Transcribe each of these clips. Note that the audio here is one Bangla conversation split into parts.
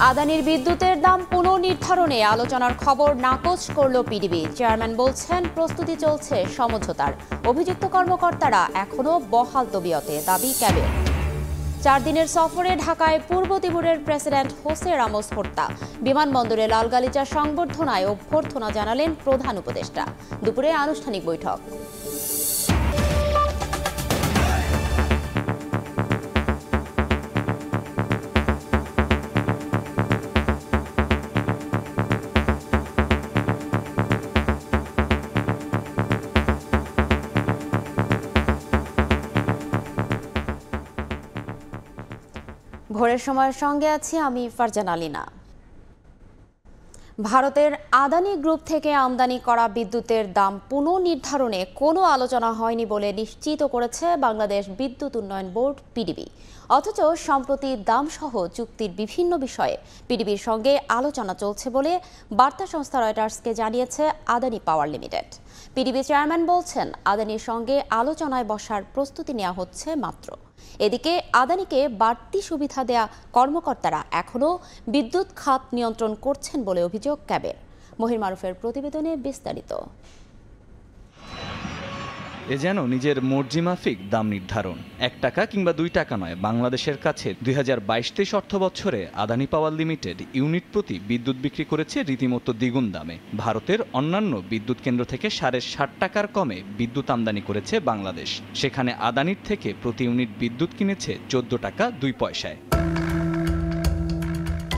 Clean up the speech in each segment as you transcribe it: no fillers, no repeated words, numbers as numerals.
আদানির বিদ্যুতের দাম পুনর্নির্ধারণে আলোচনার খবর নাকচ করল পিডিবি। চেয়ারম্যান বলছেন প্রস্তুতি চলছে সমঝোতার। অভিযুক্ত কর্মকর্তারা এখনও বহাল তবিয়তে, দাবি ক্যাবের। 4 দিনের সফরে ঢাকায় পূর্ব তিমুরের প্রেসিডেন্ট হোসে রামোস হর্তা। বিমানবন্দরে লাল গালিচা সংবর্ধনায় অভ্যর্থনা জানালেন প্রধান উপদেষ্টা। দুপুরে আনুষ্ঠানিক বৈঠক। ভোরের সময়ের সঙ্গে আছি আমি ফারজানা আলিনা। ভারতের আদানি গ্রুপ থেকে আমদানি করা বিদ্যুতের দাম পুনর্নির্ধারণে কোনো আলোচনা হয়নি বলে নিশ্চিত করেছে বাংলাদেশ বিদ্যুৎ উন্নয়ন বোর্ড পিডিবি। অথচ সম্প্রতি দাম সহ চুক্তির বিভিন্ন বিষয়ে পিডিবির সঙ্গে আলোচনা চলছে বলে বার্তা সংস্থা রয়টার্সকে জানিয়েছে আদানি পাওয়ার লিমিটেড। পিডিবি চেয়ারম্যান বলছেন আদানির সঙ্গে আলোচনায় বসার প্রস্তুতি নেওয়া হচ্ছে মাত্র। এদিকে আদানিকে বাড়তি সুবিধা দেয়া কর্মকর্তারা এখনও বিদ্যুৎ খাত নিয়ন্ত্রণ করছেন বলে অভিযোগ ক্যাবের। মহির মারুফের প্রতিবেদনে বিস্তারিত। এ যেন নিজের মর্জি মাফিক দাম নির্ধারণ। 1 টাকা কিংবা 2 টাকা নয়, বাংলাদেশের কাছে 2022-23 অর্থ বছরে আদানি পাওয়ার লিমিটেড ইউনিট প্রতি বিদ্যুৎ বিক্রি করেছে রীতিমতো দ্বিগুণ দামে। ভারতের অন্যান্য বিদ্যুৎ কেন্দ্র থেকে 60 টাকার কমে বিদ্যুৎ আমদানি করেছে বাংলাদেশ। সেখানে আদানির থেকে প্রতি ইউনিট বিদ্যুৎ কিনেছে 14 টাকা 2 পয়সায়।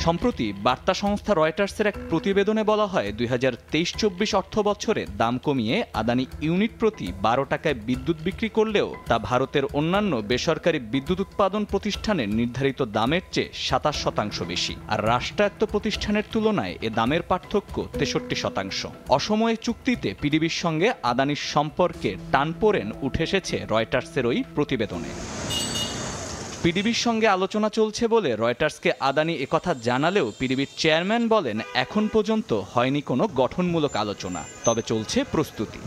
সম্প্রতি বার্তা সংস্থা রয়টার্সের এক প্রতিবেদনে বলা হয় 2023-24 অর্থ বছরে দাম কমিয়ে আদানি ইউনিট প্রতি 12 টাকায় বিদ্যুৎ বিক্রি করলেও তা ভারতের অন্যান্য বেসরকারি বিদ্যুৎ উৎপাদন প্রতিষ্ঠানের নির্ধারিত দামের চেয়ে 27% বেশি। আর রাষ্ট্রায়ত্ত প্রতিষ্ঠানের তুলনায় এ দামের পার্থক্য 63%। অসময়ে চুক্তিতে পিডিবির সঙ্গে আদানির সম্পর্কে টানপোড়েন উঠে এসেছে রয়টার্সের ওই প্রতিবেদনে। পিডিবির সঙ্গে আলোচনা চলছে বলে রয়টার্সকে আদানি একথা জানালেও পিডিবির চেয়ারম্যান বলেন এখন পর্যন্ত হয়নি কোনো গঠনমূলক আলোচনা, তবে চলছে প্রস্তুতি।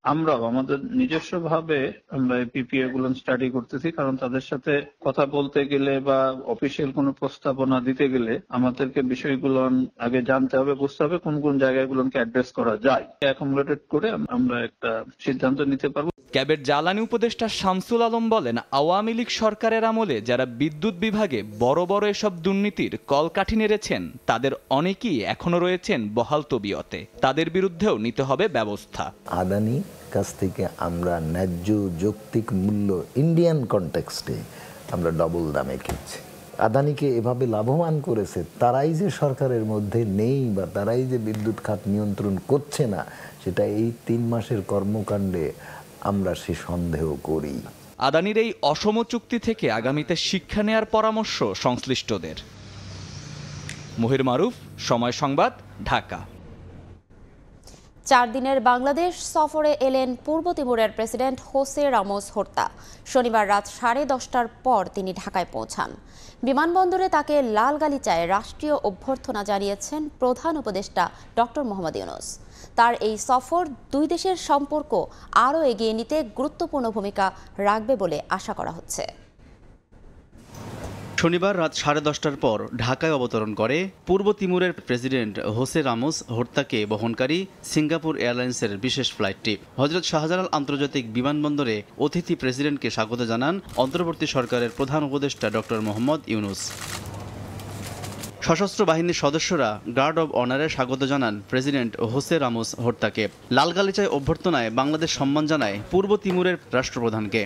আমরাও আমাদের নিজস্ব ভাবে আমরা পিপিএ গুলো স্টাডি করতেছি, কারণ তাদের সাথে কথা বলতে গেলে বা অফিসিয়াল কোনো প্রস্তাবনা দিতে গেলে আমাদেরকে বিষয়গুলো আগে জানতে হবে, বুঝতে হবে কোন কোন জায়গাগুলোকে অ্যাড্রেস করা যায়। অ্যাকোমোডেট করে আমরা একটা সিদ্ধান্ত নিতে পারবো। ক্যাবের জ্বালানি উপদেষ্টা শামসুল আলম বলেন আওয়ামী লীগ সরকারের আমলে যারা বিদ্যুৎ বিভাগে বড় বড় এসব দুর্নীতির কলকাঠি নেড়েছেন তাদের অনেকেই এখনো রয়েছেন বহাল তবিয়তে। তাদের বিরুদ্ধেও নিতে হবে ব্যবস্থা। আদানি কাছ থেকে আমরা ন্যায্য যৌক্তিক মূল্য ইন্ডিয়ান কনটেক্সটে আমরা ডবল দামে কিনছি। আদানিকে এভাবে লাভবান করেছে, তারাই যে সরকারের মধ্যে নেই বা তারাই যে বিদ্যুৎ খাত নিয়ন্ত্রণ করছে না, সেটা এই 3 মাসের কর্মকাণ্ডে আমরা সে সন্দেহ করি। আদানির এই অসম চুক্তি থেকে আগামীতে শিক্ষা নেয়ার পরামর্শ সংশ্লিষ্টদের। মহির মারুফ, সময় সংবাদ, ঢাকা। 4 দিনের বাংলাদেশ সফরে এলেন পূর্ব তিমুরের প্রেসিডেন্ট হোসে রামোস হর্তা। শনিবার রাত 10:30টার পর তিনি ঢাকায় পৌঁছান। বিমানবন্দরে তাকে লাল গালিচায় রাষ্ট্রীয় অভ্যর্থনা জানিয়েছেন প্রধান উপদেষ্টা ডক্টর মোহাম্মদ ইউনূস। তার এই সফর 2 দেশের সম্পর্ক আরও এগিয়ে নিতে গুরুত্বপূর্ণ ভূমিকা রাখবে বলে আশা করা হচ্ছে। শনিবার রাত 10:30টার পর ঢাকায় অবতরণ করে পূর্ব তিমুরের প্রেসিডেন্ট হোসে রামোস হর্তাকে বহনকারী সিঙ্গাপুর এয়ারলাইন্সের বিশেষ ফ্লাইটটি। হযরত শাহজালাল আন্তর্জাতিক বিমানবন্দরে অতিথি প্রেসিডেন্টকে স্বাগত জানান অন্তর্বর্তী সরকারের প্রধান উপদেষ্টা ডক্টর মোহাম্মদ ইউনূস। সশস্ত্র বাহিনীর সদস্যরা গার্ড অব অনারে স্বাগত জানান প্রেসিডেন্ট হোসে রামোস হর্তাকে। লাল গালিচায় অভ্যর্থনায় বাংলাদেশ সম্মান জানায় পূর্ব তিমুরের রাষ্ট্রপ্রধানকে।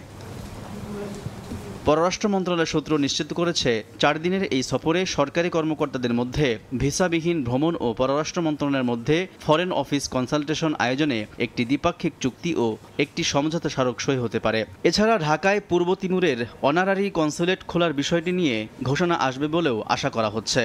পররাষ্ট্র মন্ত্রণালয় সূত্র নিশ্চিত করেছে 4 দিনের এই সফরে সরকারি কর্মকর্তাদের মধ্যে ভিসাবিহীন ভ্রমণ ও পররাষ্ট্র মন্ত্রণালয়ের মধ্যে ফরেন অফিস কনসালটেশন আয়োজনে একটি দ্বিপাক্ষিক চুক্তি ও একটি সমঝোতা স্মারক সই হতে পারে। এছাড়া ঢাকায় পূর্ব তিমুরের অনারারি কনসুলেট খোলার বিষয়টি নিয়ে ঘোষণা আসবে বলেও আশা করা হচ্ছে।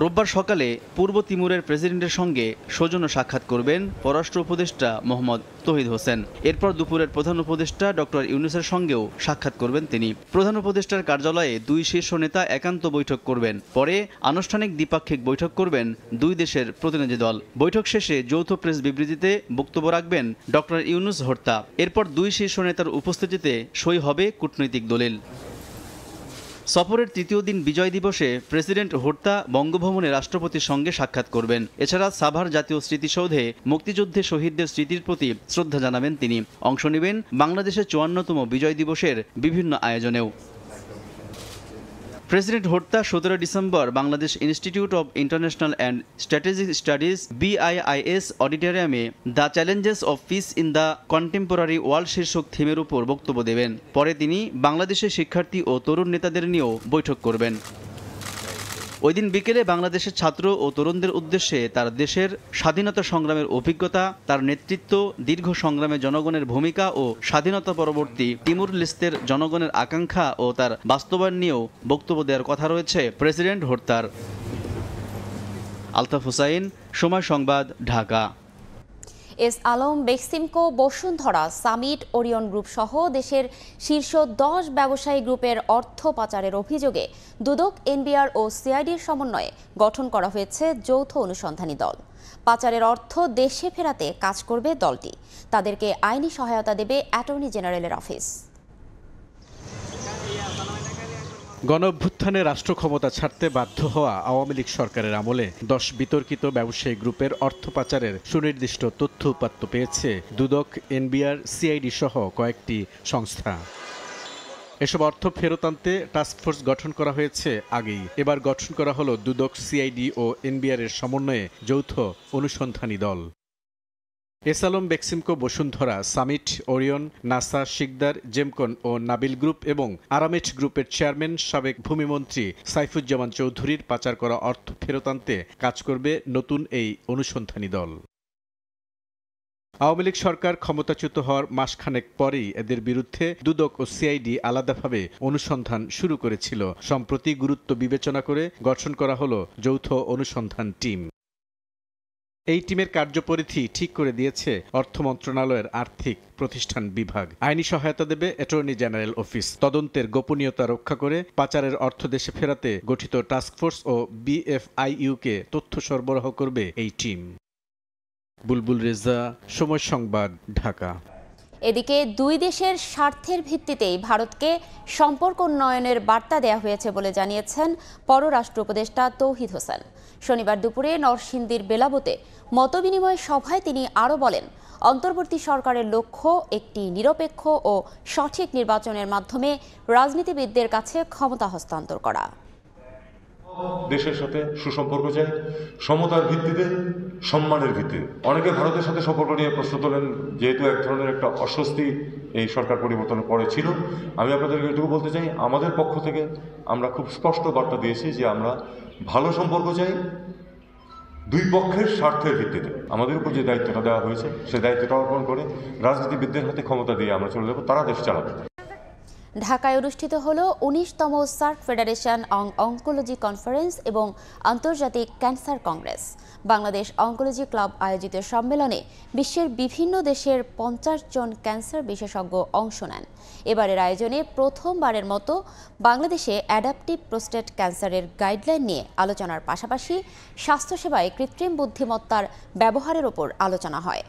রোববার সকালে পূর্ব তিমুরের প্রেসিডেন্টের সঙ্গে সৌজন্য সাক্ষাৎ করবেন পররাষ্ট্র উপদেষ্টা মোহাম্মদ তৌহিদ হোসেন। এরপর দুপুরের প্রধান উপদেষ্টা ডক্টর ইউনূসের সঙ্গেও সাক্ষাৎ করবেন তিনি। প্রধান উপদেষ্টার কার্যালয়ে 2 শীর্ষ নেতা একান্ত বৈঠক করবেন। পরে আনুষ্ঠানিক দ্বিপাক্ষিক বৈঠক করবেন 2 দেশের প্রতিনিধি দল। বৈঠক শেষে যৌথ প্রেস বিবৃতিতে বক্তব্য রাখবেন ডক্টর ইউনূস হর্তা। এরপর 2 শীর্ষ নেতার উপস্থিতিতে সই হবে কূটনৈতিক দলিল। সফরের তৃতীয় দিন বিজয় দিবসে প্রেসিডেন্ট হোর্তা বঙ্গভবনে রাষ্ট্রপতির সঙ্গে সাক্ষাৎ করবেন। এছাড়া সাভার জাতীয় স্মৃতিসৌধে মুক্তিযুদ্ধে শহীদদের স্মৃতির প্রতি শ্রদ্ধা জানাবেন তিনি। অংশ নেবেন বাংলাদেশের 54তম বিজয় দিবসের বিভিন্ন আয়োজনেও। President Horta 17 December Bangladesh institute of international and strategic studies BIIS অডিটোরিয়ামে the challenges of peace in the contemporary world শীর্ষক থিমের উপর বক্তব্য দেবেন। পরে তিনি বাংলাদেশের শিক্ষার্থী ও তরুণ নেতাদের নিয়েও বৈঠক করবেন। ওই দিন বিকেলে বাংলাদেশের ছাত্র ও তরুণদের উদ্দেশ্যে তার দেশের স্বাধীনতা সংগ্রামের অভিজ্ঞতা, তার নেতৃত্ব, দীর্ঘ সংগ্রামে জনগণের ভূমিকা ও স্বাধীনতা পরবর্তী তিমুর লেস্তের জনগণের আকাঙ্ক্ষা ও তার বাস্তবায়ন নিয়েও বক্তব্য দেওয়ার কথা রয়েছে প্রেসিডেন্ট হোর্তার। আলতাফ হুসাইন, সময় সংবাদ, Dhaka. S Alam Beximco Bashundhara Summit Orion group সহ দেশের শীর্ষ 10 ব্যবসায়ী গ্রুপের অর্থ পাচারের অভিযোগে দুদক, এনবিআর ও সিআইডির সমন্বয়ে গঠন করা হয়েছে যৌথ অনুসন্ধানী দল। পাচারের অর্থ দেশে ফেরাতে কাজ করবে দলটি। তাদেরকে আইনি সহায়তা দেবে অ্যাটর্নি জেনারেলের অফিস। গণঅভ্যুত্থানে রাষ্ট্র ক্ষমতা ছাড়তে বাধ্য হওয়া আওয়ামী লীগ সরকারের আমলে 10 বিতর্কিত ব্যবসায়ী গ্রুপের অর্থ পাচারের সুনির্দিষ্ট তথ্য উপাত্ত পেয়েছে দুদক, এনবিআর, সিআইডি সহ কয়েকটি সংস্থা। এসব অর্থ ফেরত আনতে টাস্কফোর্স গঠন করা হয়েছে আগেই। এবার গঠন করা হলো দুদক, সিআইডি ও এনবিআর এর সমন্বয়ে যৌথ অনুসন্ধানী দল। S Alam Beximco Bashundhara Summit Orion, Nassa, Sikder, Gemcon ও নাবিল গ্রুপ এবং আরামেট গ্রুপের চেয়ারম্যান সাবেক ভূমিমন্ত্রী সাইফুজ্জামান চৌধুরীর পাচার করা অর্থ ফেরত আনতে কাজ করবে নতুন এই অনুসন্ধানী দল। আওয়ামী লীগ সরকার ক্ষমতাচ্যুত হওয়ার মাসখানেক পরেই এদের বিরুদ্ধে দুদক ও সিআইডি আলাদাভাবে অনুসন্ধান শুরু করেছিল। সম্প্রতি গুরুত্ব বিবেচনা করে গঠন করা হলো যৌথ অনুসন্ধান টিম। এই টিমের কার্যপরিধি ঠিক করে দিয়েছে অর্থ মন্ত্রণালয়ের আর্থিক প্রতিষ্ঠান বিভাগ। আইনি সহায়তা দেবে অ্যাটর্নি জেনারেল অফিস। তদন্তের গোপনীয়তা রক্ষা করে পাচারের অর্থ দেশে ফেরাতে গঠিত টাস্কফোর্স ও BFIU-কে তথ্য সরবরাহ করবে এই টিম। বুলবুল রেজা, সময় সংবাদ, ঢাকা। এদিকে দুই দেশের স্বার্থের ভিত্তিতেই ভারতকে সম্পর্ক উন্নয়নের বার্তা দেওয়া হয়েছে বলে জানিয়েছেন পররাষ্ট্র উপদেষ্টা তৌহিদ হোসেন। শনিবার দুপুরে নরসিংদীর বেলাবতে মতবিনিময় সভায় তিনি আরও বলেন, অন্তর্বর্তী সরকারের লক্ষ্য একটি নিরপেক্ষ ও সঠিক নির্বাচনের মাধ্যমে রাজনীতিবিদদের কাছে ক্ষমতা হস্তান্তর করা। দেশের সাথে সুসম্পর্ক চাই, সমতার ভিত্তিতে, সম্মানের ভিত্তিতে। অনেকে ভারতের সাথে সম্পর্ক নিয়ে প্রশ্ন তোলেন, যেহেতু এক ধরনের একটা অস্বস্তি এই সরকার পরিবর্তনের পরে ছিল। আমি আপনাদেরকে এটুকু বলতে চাই, আমাদের পক্ষ থেকে আমরা খুব স্পষ্ট বার্তা দিয়েছি যে আমরা ভালো সম্পর্ক চাই, দুই পক্ষের স্বার্থের ভিত্তিতে। আমাদের উপর যে দায়িত্বটা দেওয়া হয়েছে সেই দায়িত্বটা অর্পণ করে রাজনীতিবিদদের হাতে ক্ষমতা দিয়ে আমরা চলে যাব, তারা দেশ চালাবে। ঢাকায় অনুষ্ঠিত হল 19তম SAARC federation on oncology conference এবং আন্তর্জাতিক cancer congress. Bangladesh oncology club আয়োজিত সম্মেলনে বিশ্বের বিভিন্ন দেশের 50 জন ক্যান্সার বিশেষজ্ঞ অংশ নেন। এবারের আয়োজনে প্রথমবারের মতো বাংলাদেশে অ্যাডাপটিভ প্রোস্টেট ক্যান্সারের গাইডলাইন নিয়ে আলোচনার পাশাপাশি স্বাস্থ্যসেবায় কৃত্রিম বুদ্ধিমত্তার ব্যবহারের ওপর আলোচনা হয়।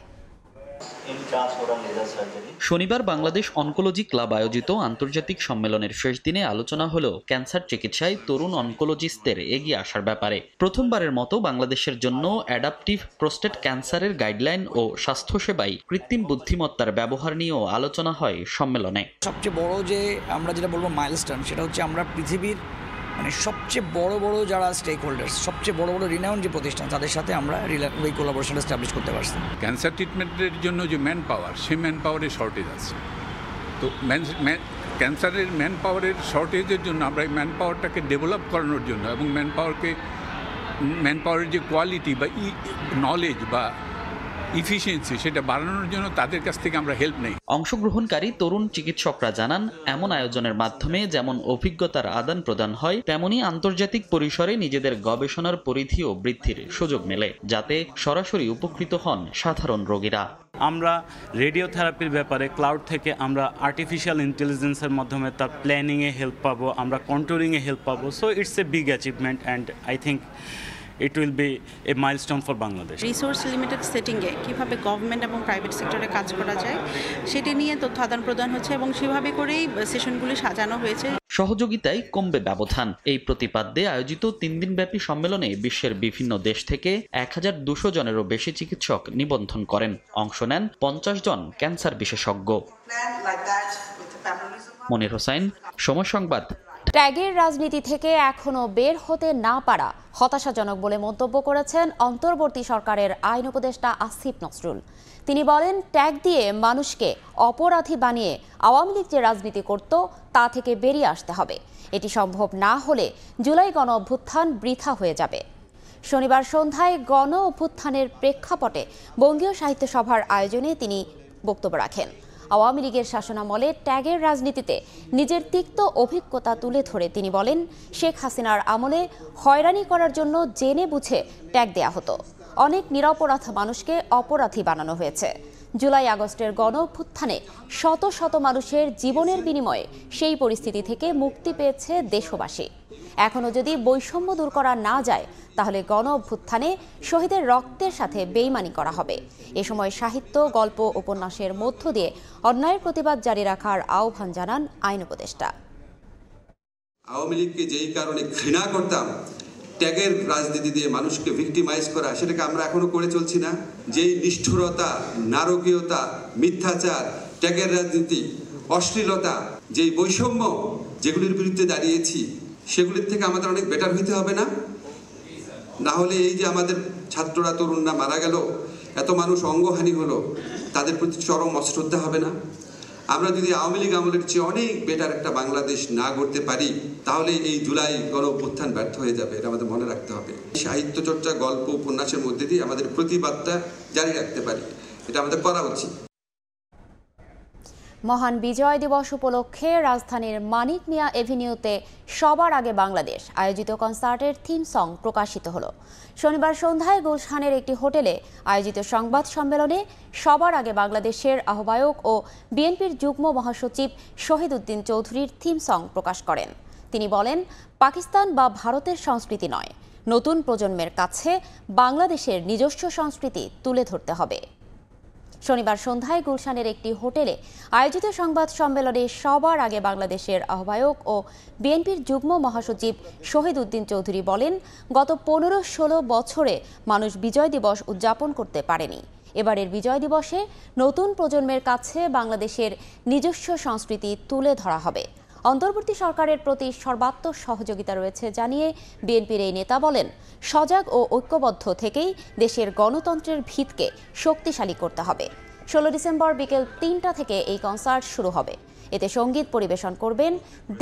শনিবার বাংলাদেশ অনকোলজি ক্লাব আয়োজিত আন্তর্জাতিক সম্মেলনের শেষ দিনে আলোচনা হলো ক্যান্সার চিকিৎসায় তরুণ অনকোলজিস্টদের এগিয়ে আসার ব্যাপারে। প্রথমবারের মতো বাংলাদেশের জন্য অ্যাডাপটিভ প্রোস্টেট ক্যান্সারের গাইডলাইন ও স্বাস্থ্যসেবায় কৃত্রিম বুদ্ধিমত্তার ব্যবহার নিয়েও আলোচনা হয় সম্মেলনে। সবচেয়ে বড় যে আমরা যেটা বলবো মাইলস্টোন, সেটা হচ্ছে আমরা পৃথিবীর সবচেয়ে বড় বড় যারা স্টেক হোল্ডার্স, সবচেয়ে বড় বড় রিনাউন যে প্রতিষ্ঠান, তাদের সাথে আমরা ওই কোলাবোরেশন এস্টাবলিশ করতে পারছি। ক্যান্সার ট্রিটমেন্টের জন্য যে ম্যান পাওয়ার, সেই ম্যান পাওয়ারের শর্টেজ আছে। তো ক্যান্সারের ম্যান পাওয়ারের শর্টেজের জন্য আমরা এই ম্যান পাওয়ারটাকে ডেভেলপ করানোর জন্য এবং ম্যান পাওয়ারের যে কোয়ালিটি বা নলেজ বা ইফিসিয়েন্সি, সেটা বাড়ানোর জন্য তাদের কাছ থেকে আমরা হেল্প নেই। অংশগ্রহণকারী তরুণ চিকিৎসকরা জানান, এমন আয়োজনের মাধ্যমে যেমন অভিজ্ঞতার আদান প্রদান হয়, তেমনি আন্তর্জাতিক পরিসরে নিজেদের গবেষণার পরিধিও বৃদ্ধির সুযোগ মেলে, যাতে সরাসরি উপকৃত হন সাধারণ রোগীরা। আমরা রেডিওথেরাপির ব্যাপারে ক্লাউড থেকে আমরা আর্টিফিশিয়াল ইন্টেলিজেন্সের মাধ্যমে তার প্ল্যানিংয়ে হেল্প পাবো, আমরা কন্ট্রোলিংয়ে হেল্প পাবো। So it's a big achievement and I think it will be a milestone for Bangladesh. Resource limited সেটিংয়ে কীভাবে গভর্নমেন্ট এবং প্রাইভেট সেক্টরে কাজ করা যায় সেটি নিয়ে তথ্য আদান প্রদান হচ্ছে এবং সেভাবে করেই সেশনগুলি সাজানো হয়েছে। সহযোগিতায় কমবে ব্যবধান। এই প্রতিপাদ্যে আয়োজিত 3 দিনব্যাপী সম্মেলনে বিশ্বের বিভিন্ন দেশ থেকে 1200 জনেরও বেশি চিকিৎসক নিবন্ধন করেন। অংশ নেন 50 জন ক্যান্সার বিশেষজ্ঞ। মনির হোসেন, সময় সংবাদ। ট্যাগের রাজনীতি থেকে এখনো বের হতে না পারা হতাশাজনক বলে মন্তব্য করেছেন অন্তর্বর্তী সরকারের আইন উপদেষ্টা আসিফ নজরুল। তিনি বলেন, ট্যাগ দিয়ে মানুষকে অপরাধী বানিয়ে আওয়ামী লীগ যে রাজনীতি করত তা থেকে বেরিয়ে আসতে হবে। এটি সম্ভব না হলে জুলাই গণ অভ্যুত্থান বৃথা হয়ে যাবে। শনিবার সন্ধ্যায় গণ অভ্যুত্থানের প্রেক্ষাপটে বঙ্গীয় সাহিত্য সভার আয়োজনে তিনি বক্তব্য রাখেন। আওয়ামী লীগের শাসনামলে ট্যাগের রাজনীতিতে নিজের তিক্ত অভিজ্ঞতা তুলে ধরে তিনি বলেন, শেখ হাসিনার আমলে হয়রানি করার জন্য জেনে বুঝে ট্যাগ দেয়া হতো। অনেক নিরপরাধ মানুষকে অপরাধী বানানো হয়েছে। জুলাই আগস্টের গণ অভ্যুত্থানে শত শত মানুষের জীবনের বিনিময়ে সেই পরিস্থিতি থেকে মুক্তি পেয়েছে দেশবাসী। এখনো যদি বৈষম্য দূর করা না যায় তাহলে গণ অভ্যুত্থানে শহীদের রক্তের সাথে বেইমানি করা হবে। এ সময় সাহিত্য, গল্প, উপন্যাসের মধ্য দিয়ে অন্যায়ের প্রতিবাদ জারি রাখার আহ্বান জানান আইন উপদেষ্টা। আওয়ামী লীগকে যেই কারণে ঘৃণা করতাম, ট্যাগের রাজনীতি দিয়ে মানুষকে ভিক্টিমাইজ করা, সেটাকে আমরা এখনো করে চলছি না। যেই নিষ্ঠুরতা, নারকীয়তা, মিথ্যাচার, ট্যাগের রাজনীতি, অশ্লীলতা, যেই বৈষম্য, যেগুলির বিরুদ্ধে দাঁড়িয়েছি, সেগুলির থেকে আমাদের অনেক বেটার হইতে হবে না? না হলে এই যে আমাদের ছাত্ররা, তরুণরা মারা গেল, এত মানুষ অঙ্গহানি হলো, তাদের প্রতি চরম অশ্রদ্ধা হবে না? আমরা যদি আওয়ামী লীগ আমলের চেয়ে অনেক বেটার একটা বাংলাদেশ না করতে পারি, তাহলে এই জুলাই গণ অভ্যুত্থান ব্যর্থ হয়ে যাবে। এটা আমাদের মনে রাখতে হবে। সাহিত্য চর্চা, গল্প, উপন্যাসের মধ্যে দিয়ে আমাদের প্রতিবাদটা জারি রাখতে পারি, এটা আমাদের করা উচিত। মহান বিজয় দিবস উপলক্ষে রাজধানীর মানিক মিয়া এভিনিউতে সবার আগে বাংলাদেশ আয়োজিত কনসার্টের থিম সং প্রকাশিত হলো। শনিবার সন্ধ্যায় গুলশানের একটি হোটেলে আয়োজিত সংবাদ সম্মেলনে সবার আগে বাংলাদেশের আহ্বায়ক ও বিএনপির যুগ্ম মহাসচিব শহীদ উদ্দিন চৌধুরীর থিম সং প্রকাশ করেন। তিনি বলেন, পাকিস্তান বা ভারতের সংস্কৃতি নয়, নতুন প্রজন্মের কাছে বাংলাদেশের নিজস্ব সংস্কৃতি তুলে ধরতে হবে। শনিবার সন্ধ্যায় গুলশানের একটি হোটেলে আয়োজিত সংবাদ সম্মেলনে সবার আগে বাংলাদেশের আহ্বায়ক ও বিএনপির যুগ্ম মহাসচিব শহীদ উদ্দিন চৌধুরী বলেন, গত 15-16 বছরে মানুষ বিজয় দিবস উদযাপন করতে পারেনি। এবারের বিজয় দিবসে নতুন প্রজন্মের কাছে বাংলাদেশের নিজস্ব সংস্কৃতি তুলে ধরা হবে। অন্তর্বর্তী সরকারের প্রতি সর্বাত্মক সহযোগিতা রয়েছে জানিয়ে বিএনপির এই নেতা বলেন, সজাগ ও ঐক্যবদ্ধ থেকেই দেশের গণতন্ত্রের ভিতকে শক্তিশালী করতে হবে। 16 ডিসেম্বর বিকেল 3টা থেকে এই কনসার্ট শুরু হবে। এতে সঙ্গীত পরিবেশন করবেন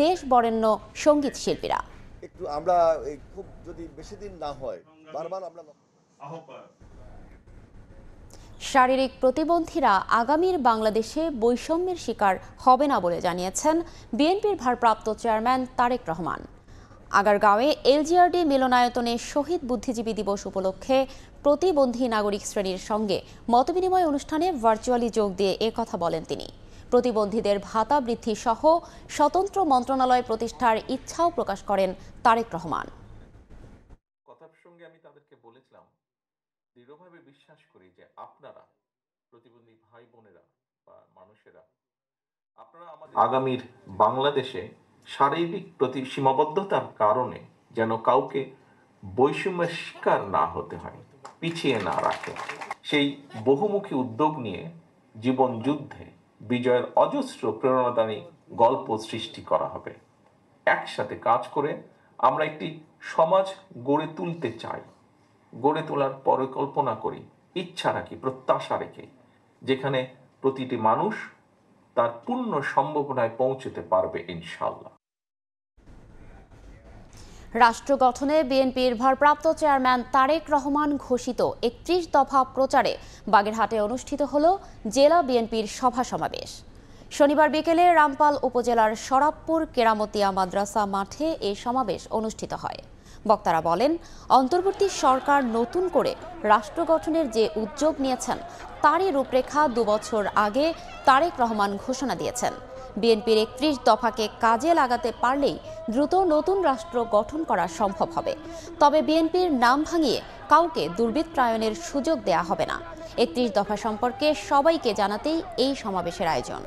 দেশ বরেণ্য সঙ্গীত শিল্পীরা। একটু আমরা খুব যদি বেশি দিন না হয়, বারবার আমরা শারীরিক প্রতিবন্ধীরা আগামীর বাংলাদেশে বৈষম্যের শিকার হবে না বলে জানিয়েছেন বিএনপির ভারপ্রাপ্ত চেয়ারম্যান তারেক রহমান। আগারগাঁওয়ে এলজিআরডি মিলনায়তনে শহীদ বুদ্ধিজীবী দিবস উপলক্ষে প্রতিবন্ধী নাগরিক শ্রেণীর সঙ্গে মতবিনিময় অনুষ্ঠানে ভার্চুয়ালি যোগ দিয়ে একথা বলেন তিনি। প্রতিবন্ধীদের ভাতা বৃদ্ধি সহ স্বতন্ত্র মন্ত্রণালয় প্রতিষ্ঠার ইচ্ছাও প্রকাশ করেন তারেক রহমান। কথার সঙ্গে আমি তাদেরকে বলেছিলাম, দৃঢ়ভাবে বিশ্বাস করি যে আপনারা প্রতিবন্ধী ভাই বোনেরা বা মানুষেরা, আপনারা আগামীর বাংলাদেশে শারীরিক প্রতি সীমাবদ্ধতার কারণে যেন কাউকে বৈষম্যের শিকার না হতে হয়, পিছিয়ে না রাখে, সেই বহুমুখী উদ্যোগ নিয়ে জীবন যুদ্ধে বিজয়ের অজস্র প্রেরণাদায়ী গল্প সৃষ্টি করা হবে। একসাথে কাজ করে আমরা একটি সমাজ গড়ে তুলতে চাই, গড়ে তোলার পরিকল্পনা করি, ইচ্ছা রাখি, প্রত্যাশা রেখে, যেখানে প্রতিটি মানুষ তার পূর্ণ সম্ভাবনায় পৌঁছতে পারবে ইনশাআল্লাহ। রাষ্ট্র গঠনে বিএনপির ভারপ্রাপ্ত চেয়ারম্যান তারেক রহমান ঘোষিত 31 দফা প্রচারে বাগেরহাটে অনুষ্ঠিত হল জেলা বিএনপির সভা সমাবেশ। শনিবার বিকেলে রামপাল উপজেলার শরাবপুর কেরামতিয়া মাদ্রাসা মাঠে এই সমাবেশ অনুষ্ঠিত হয়। বক্তারা বলেন, অন্তর্বর্তী সরকার নতুন করে রাষ্ট্র গঠনের যে উদ্যোগ নিয়েছেন তারই রূপরেখা 2 বছর আগে তারেক রহমান ঘোষণা দিয়েছেন। বিএনপির 31 দফাকে কাজে লাগাতে পারলেই দ্রুত নতুন রাষ্ট্র গঠন করা সম্ভব হবে। তবে বিএনপির নাম ভাঙিয়ে কাউকে দুর্বৃত্তায়নের সুযোগ দেয়া হবে না। 31 দফা সম্পর্কে সবাইকে জানাতেই এই সমাবেশের আয়োজন।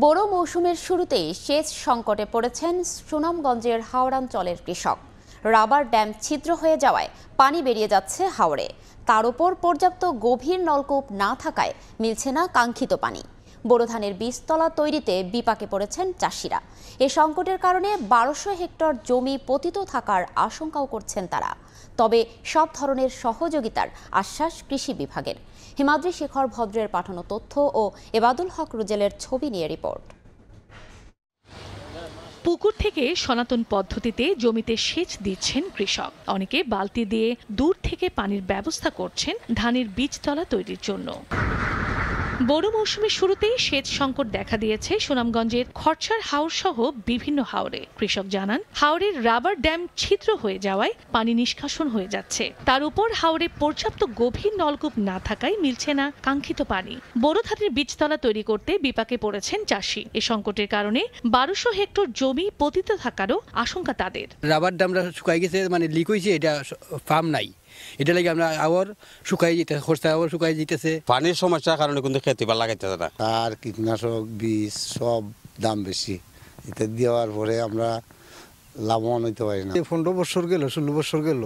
বোরো মৌসুমের শুরুতেই সেচ সংকটে পড়েছেন সুনামগঞ্জের হাওড়াঞ্চলের কৃষক। রাবার ড্যাম ছিদ্র হয়ে যাওয়ায় পানি বেরিয়ে যাচ্ছে হাওরে। তার উপর পর্যাপ্ত গভীর নলকূপ না থাকায় মিলছে না কাঙ্ক্ষিত পানি। বোরো ধানের বীজতলা তৈরিতে বিপাকে পড়েছেন চাষিরা। এ সংকটের কারণে 1200 হেক্টর জমি পতিত থাকার আশঙ্কাও করছেন তারা। তবে সব ধরনের সহযোগিতার আশ্বাস কৃষি বিভাগের। হিমাদ্রি শেখর ভদ্রের পাঠানো তথ্য ও এবাদুল হক রুজেলের ছবি নিয়ে রিপোর্ট। পুকুর থেকে সনাতন পদ্ধতিতে জমিতে সেচ দিচ্ছেন কৃষক। অনেকে বালতি দিয়ে দূর থেকে পানির ব্যবস্থা করছেন ধানের বীজতলা তৈরির জন্য। বোরো মৌসুমের শুরুতেই সেচ সংকট দেখা দিয়েছে সুনামগঞ্জের খরচার হাওর সহ বিভিন্ন হাওরে। কৃষক জানান, হাওরের রাবার ড্যাম ছিদ্র হয়ে যাওয়ায় পানি নিষ্কাশন হয়ে যাচ্ছে। তার উপর হাওরে পর্যাপ্ত গভীর নলকূপ না থাকায় মিলছে না কাঙ্ক্ষিত পানি। বোরো ধানের বীজতলা তৈরি করতে বিপাকে পড়েছেন চাষি। এ সংকটের কারণে 1200 হেক্টর জমি পতিত থাকারও আশঙ্কা তাদের। রাবার ড্যামটা শুকাই গেছে, মানে লিক হয়েছে, এটা ফার্ম নাই, এটা লাগে আমরা আবার শুকাই যেতে খরচা আবার শুকাই যেতেছে। পানির সমস্যার কারণে কিন্তু খেতে বা লাগাইতেছে না। আর কীটনাশক বীজ সব দাম বেশি, এটা দেওয়ার পরে আমরা লাভবান হইতে পারি না। 15 বছর গেল, 16 বছর গেল,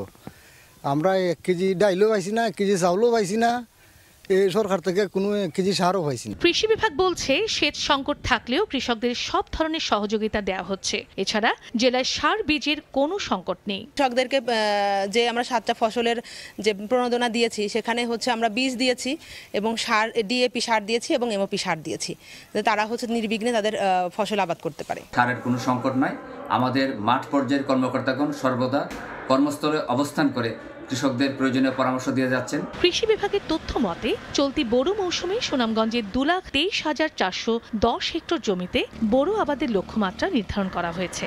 আমরা 1 কেজি ডাইলও পাইছি না, 1 কেজি চাউলও পাইছি না, এই সরকার থেকে কোনো 1 কেজি সারও পাইছি না। কৃষি বিভাগ বলছে, সেচ সংকট থাকলেও কৃষকদের সব ধরনের সহযোগিতা দেওয়া হচ্ছে। এছাড়া জেলায় সার বীজের কোনো সংকট নেই। কৃষকদেরকে যে আমরা 7টা ফসলের যে প্রণোদনা দিয়েছি, সেখানে হচ্ছে আমরা বীজ দিয়েছি এবং সার, ডিএপি সার দিয়েছি এবং এমওপি সার দিয়েছি, তারা হচ্ছে নির্বিঘ্নে তাদের ফসল আবাদ করতে পারে। সারের কোনো সংকট নাই। আমাদের মাঠ পর্যায়ের কর্মকর্তাগণ সর্বদা কর্মস্থলে অবস্থান করে কৃষকদের প্রয়োজনীয় পরামর্শ দিয়ে যাচ্ছেন। কৃষি বিভাগের তথ্য মতে চলতি বোরো মৌসুমে সুনামগঞ্জের 2,23,410 হেক্টর জমিতে বোরো আবাদের লক্ষ্যমাত্রা নির্ধারণ করা হয়েছে।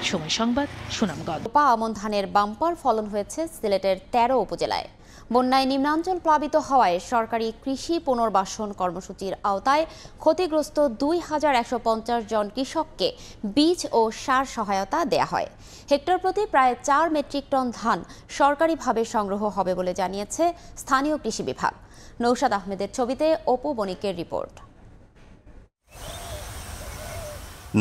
সময় সংবাদ, সুনামগঞ্জ। আমন ধানের বাম্পার ফলন হয়েছে সিলেটের 13 উপজেলায়। বন্যায় নিম্নাঞ্চল প্লাবিত হওয়ায় সরকারি কৃষি পুনর্বাসন কর্মসূচির আওতায় ক্ষতিগ্রস্ত 2150 জন কৃষককে বীজ ও সার সহায়তা দেয়া হয়। হেক্টর প্রতি প্রায় 4 মেট্রিক টন ধান সরকারিভাবে সংগ্রহ হবে বলে জানিয়েছে স্থানীয় কৃষি বিভাগ। নৌশাদ আহমেদের ছবিতে অপু বণিকের রিপোর্ট।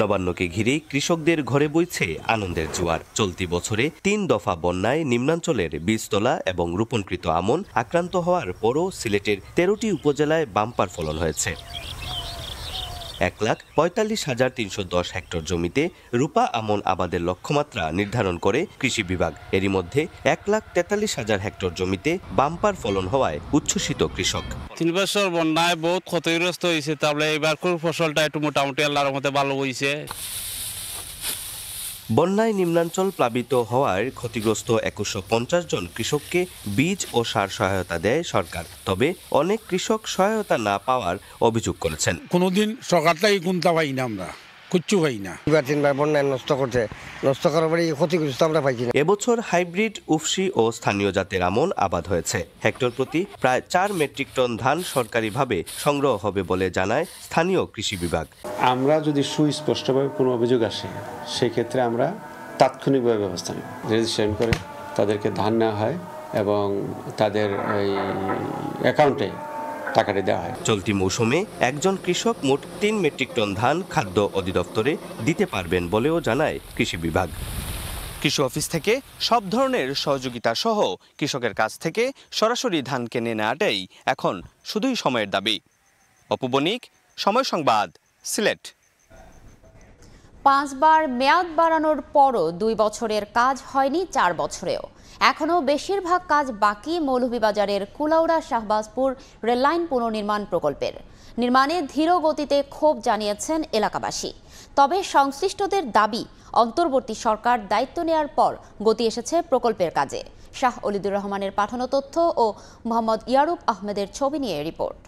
নবান্নকে ঘিরে কৃষকদের ঘরে বইছে আনন্দের জোয়ার। চলতি বছরে 3 দফা বন্যায় নিম্নাঞ্চলের বীজতলা এবং রোপণকৃত আমন আক্রান্ত হওয়ার পরও সিলেটের 13টি উপজেলায় বাম্পার ফলন হয়েছে। 1,45,310 হেক্টর জমিতে রূপা আমন আবাদের লক্ষ্যমাত্রা নির্ধারণ করে কৃষি বিভাগ। এরই মধ্যে 1,43,000 হেক্টর জমিতে বাম্পার ফলন হওয়ায় উচ্ছ্বসিত কৃষক। 3 বছর বন্যায় বহুত ক্ষতিগ্রস্ত হয়েছে, তাহলে এবার ফসলটা একটু মোটামুটি আল্লাহর মধ্যে ভালো হয়েছে। বন্যায় নিম্নাঞ্চল প্লাবিত হওয়ার ক্ষতিগ্রস্ত 2150 জন কৃষককে বীজ ও সার সহায়তা দেয় সরকার। তবে অনেক কৃষক সহায়তা না পাওয়ার অভিযোগ করেছেন। কোনোদিন সরকার থেকে কোনটা পাই না, আমরা কিচ্ছু পাই না। 2-3বার বন্যায় নষ্ট করছে, নষ্ট করার পরে ক্ষতিগ্রস্ত আমরা পাইছি না। এবছর হাইব্রিড, উফশি ও স্থানীয় জাতের আমন আবাদ হয়েছে। হেক্টর প্রতি প্রায় 4 মেট্রিক টন ধান সরকারিভাবে সংগ্রহ হবে বলে জানায় স্থানীয় কৃষি বিভাগ। আমরা যদি সুস্পষ্টভাবে কোনো অভিযোগ আসে, সেক্ষেত্রে আমরা তাৎক্ষণিকভাবে ব্যবস্থা নেব। রেজিস্ট্রেশন করে তাদেরকে ধান নেওয়া হয় এবং তাদের এই অ্যাকাউন্টে টাকাটা দেওয়া হয়। চলতি মৌসুমে একজন কৃষক মোট 3 মেট্রিক টন ধান খাদ্য অধিদপ্তরে দিতে পারবেন বলেও জানায় কৃষি বিভাগ। কৃষি অফিস থেকে সব ধরনের সহযোগিতা সহ কৃষকের কাছ থেকে সরাসরি ধান কিনে নেওয়াটাই এখন শুধুই সময়ের দাবি। অপু বণিক, সময় সংবাদ, সিলেট। 5 বার মেয়াদ বাড়ানোর পরও 2 বছরের কাজ হয়নি 4 বছরেও। এখনও বেশিরভাগ কাজ বাকি মৌলভীবাজারের কুলাউড়া শাহবাজপুর রেললাইন পুনর্নির্মাণ প্রকল্পের। নির্মাণে ধীর গতিতে ক্ষোভ জানিয়েছেন এলাকাবাসী। তবে সংশ্লিষ্টদের দাবি, অন্তর্বর্তী সরকার দায়িত্ব নেয়ার পর গতি এসেছে প্রকল্পের কাজে। শাহ অলিদুর রহমানের পাঠানো তথ্য ও মোহাম্মদ ইয়ারুব আহমেদের ছবি নিয়ে রিপোর্ট।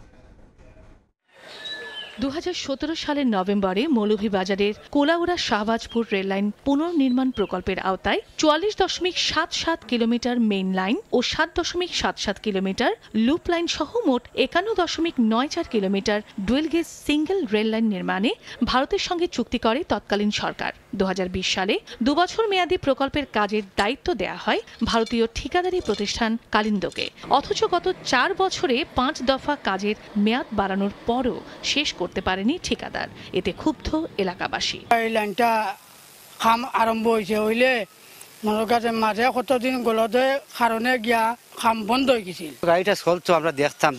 2017 সালের নভেম্বরে মৌলভীবাজারের কুলাউড়া শাহবাজপুর রেললাইন পুনর্নির্মাণ প্রকল্পের আওতায় 44.77 কিলোমিটার মেইন লাইন ও 7.77 কিলোমিটার লুপ লাইন সহ মোট 51.94 kilometre dual gauge single rail line নির্মাণে ভারতের সঙ্গে চুক্তি করে তৎকালীন সরকার। 2020 সালে 2 বছর মেয়াদী প্রকল্পের কাজের দায়িত্ব দেয়া হয় ভারতীয় ঠিকাদারি প্রতিষ্ঠান কালিন্দোকে। অথচ গত 4 বছরে 5 দফা কাজের মেয়াদ বাড়ানোর পরও শেষ করতে পারেনি ঠিকাদার। এতে ক্ষুব্ধ এলাকাবাসী। এই লাইনটা কাম আরম্ভ হয়েছে হইলে মনে কাছে মাঝে কতদিন গলতে কারণে গিয়া কাম বন্ধ হয়ে গেছিল। গাড়িটা চলতো আমরা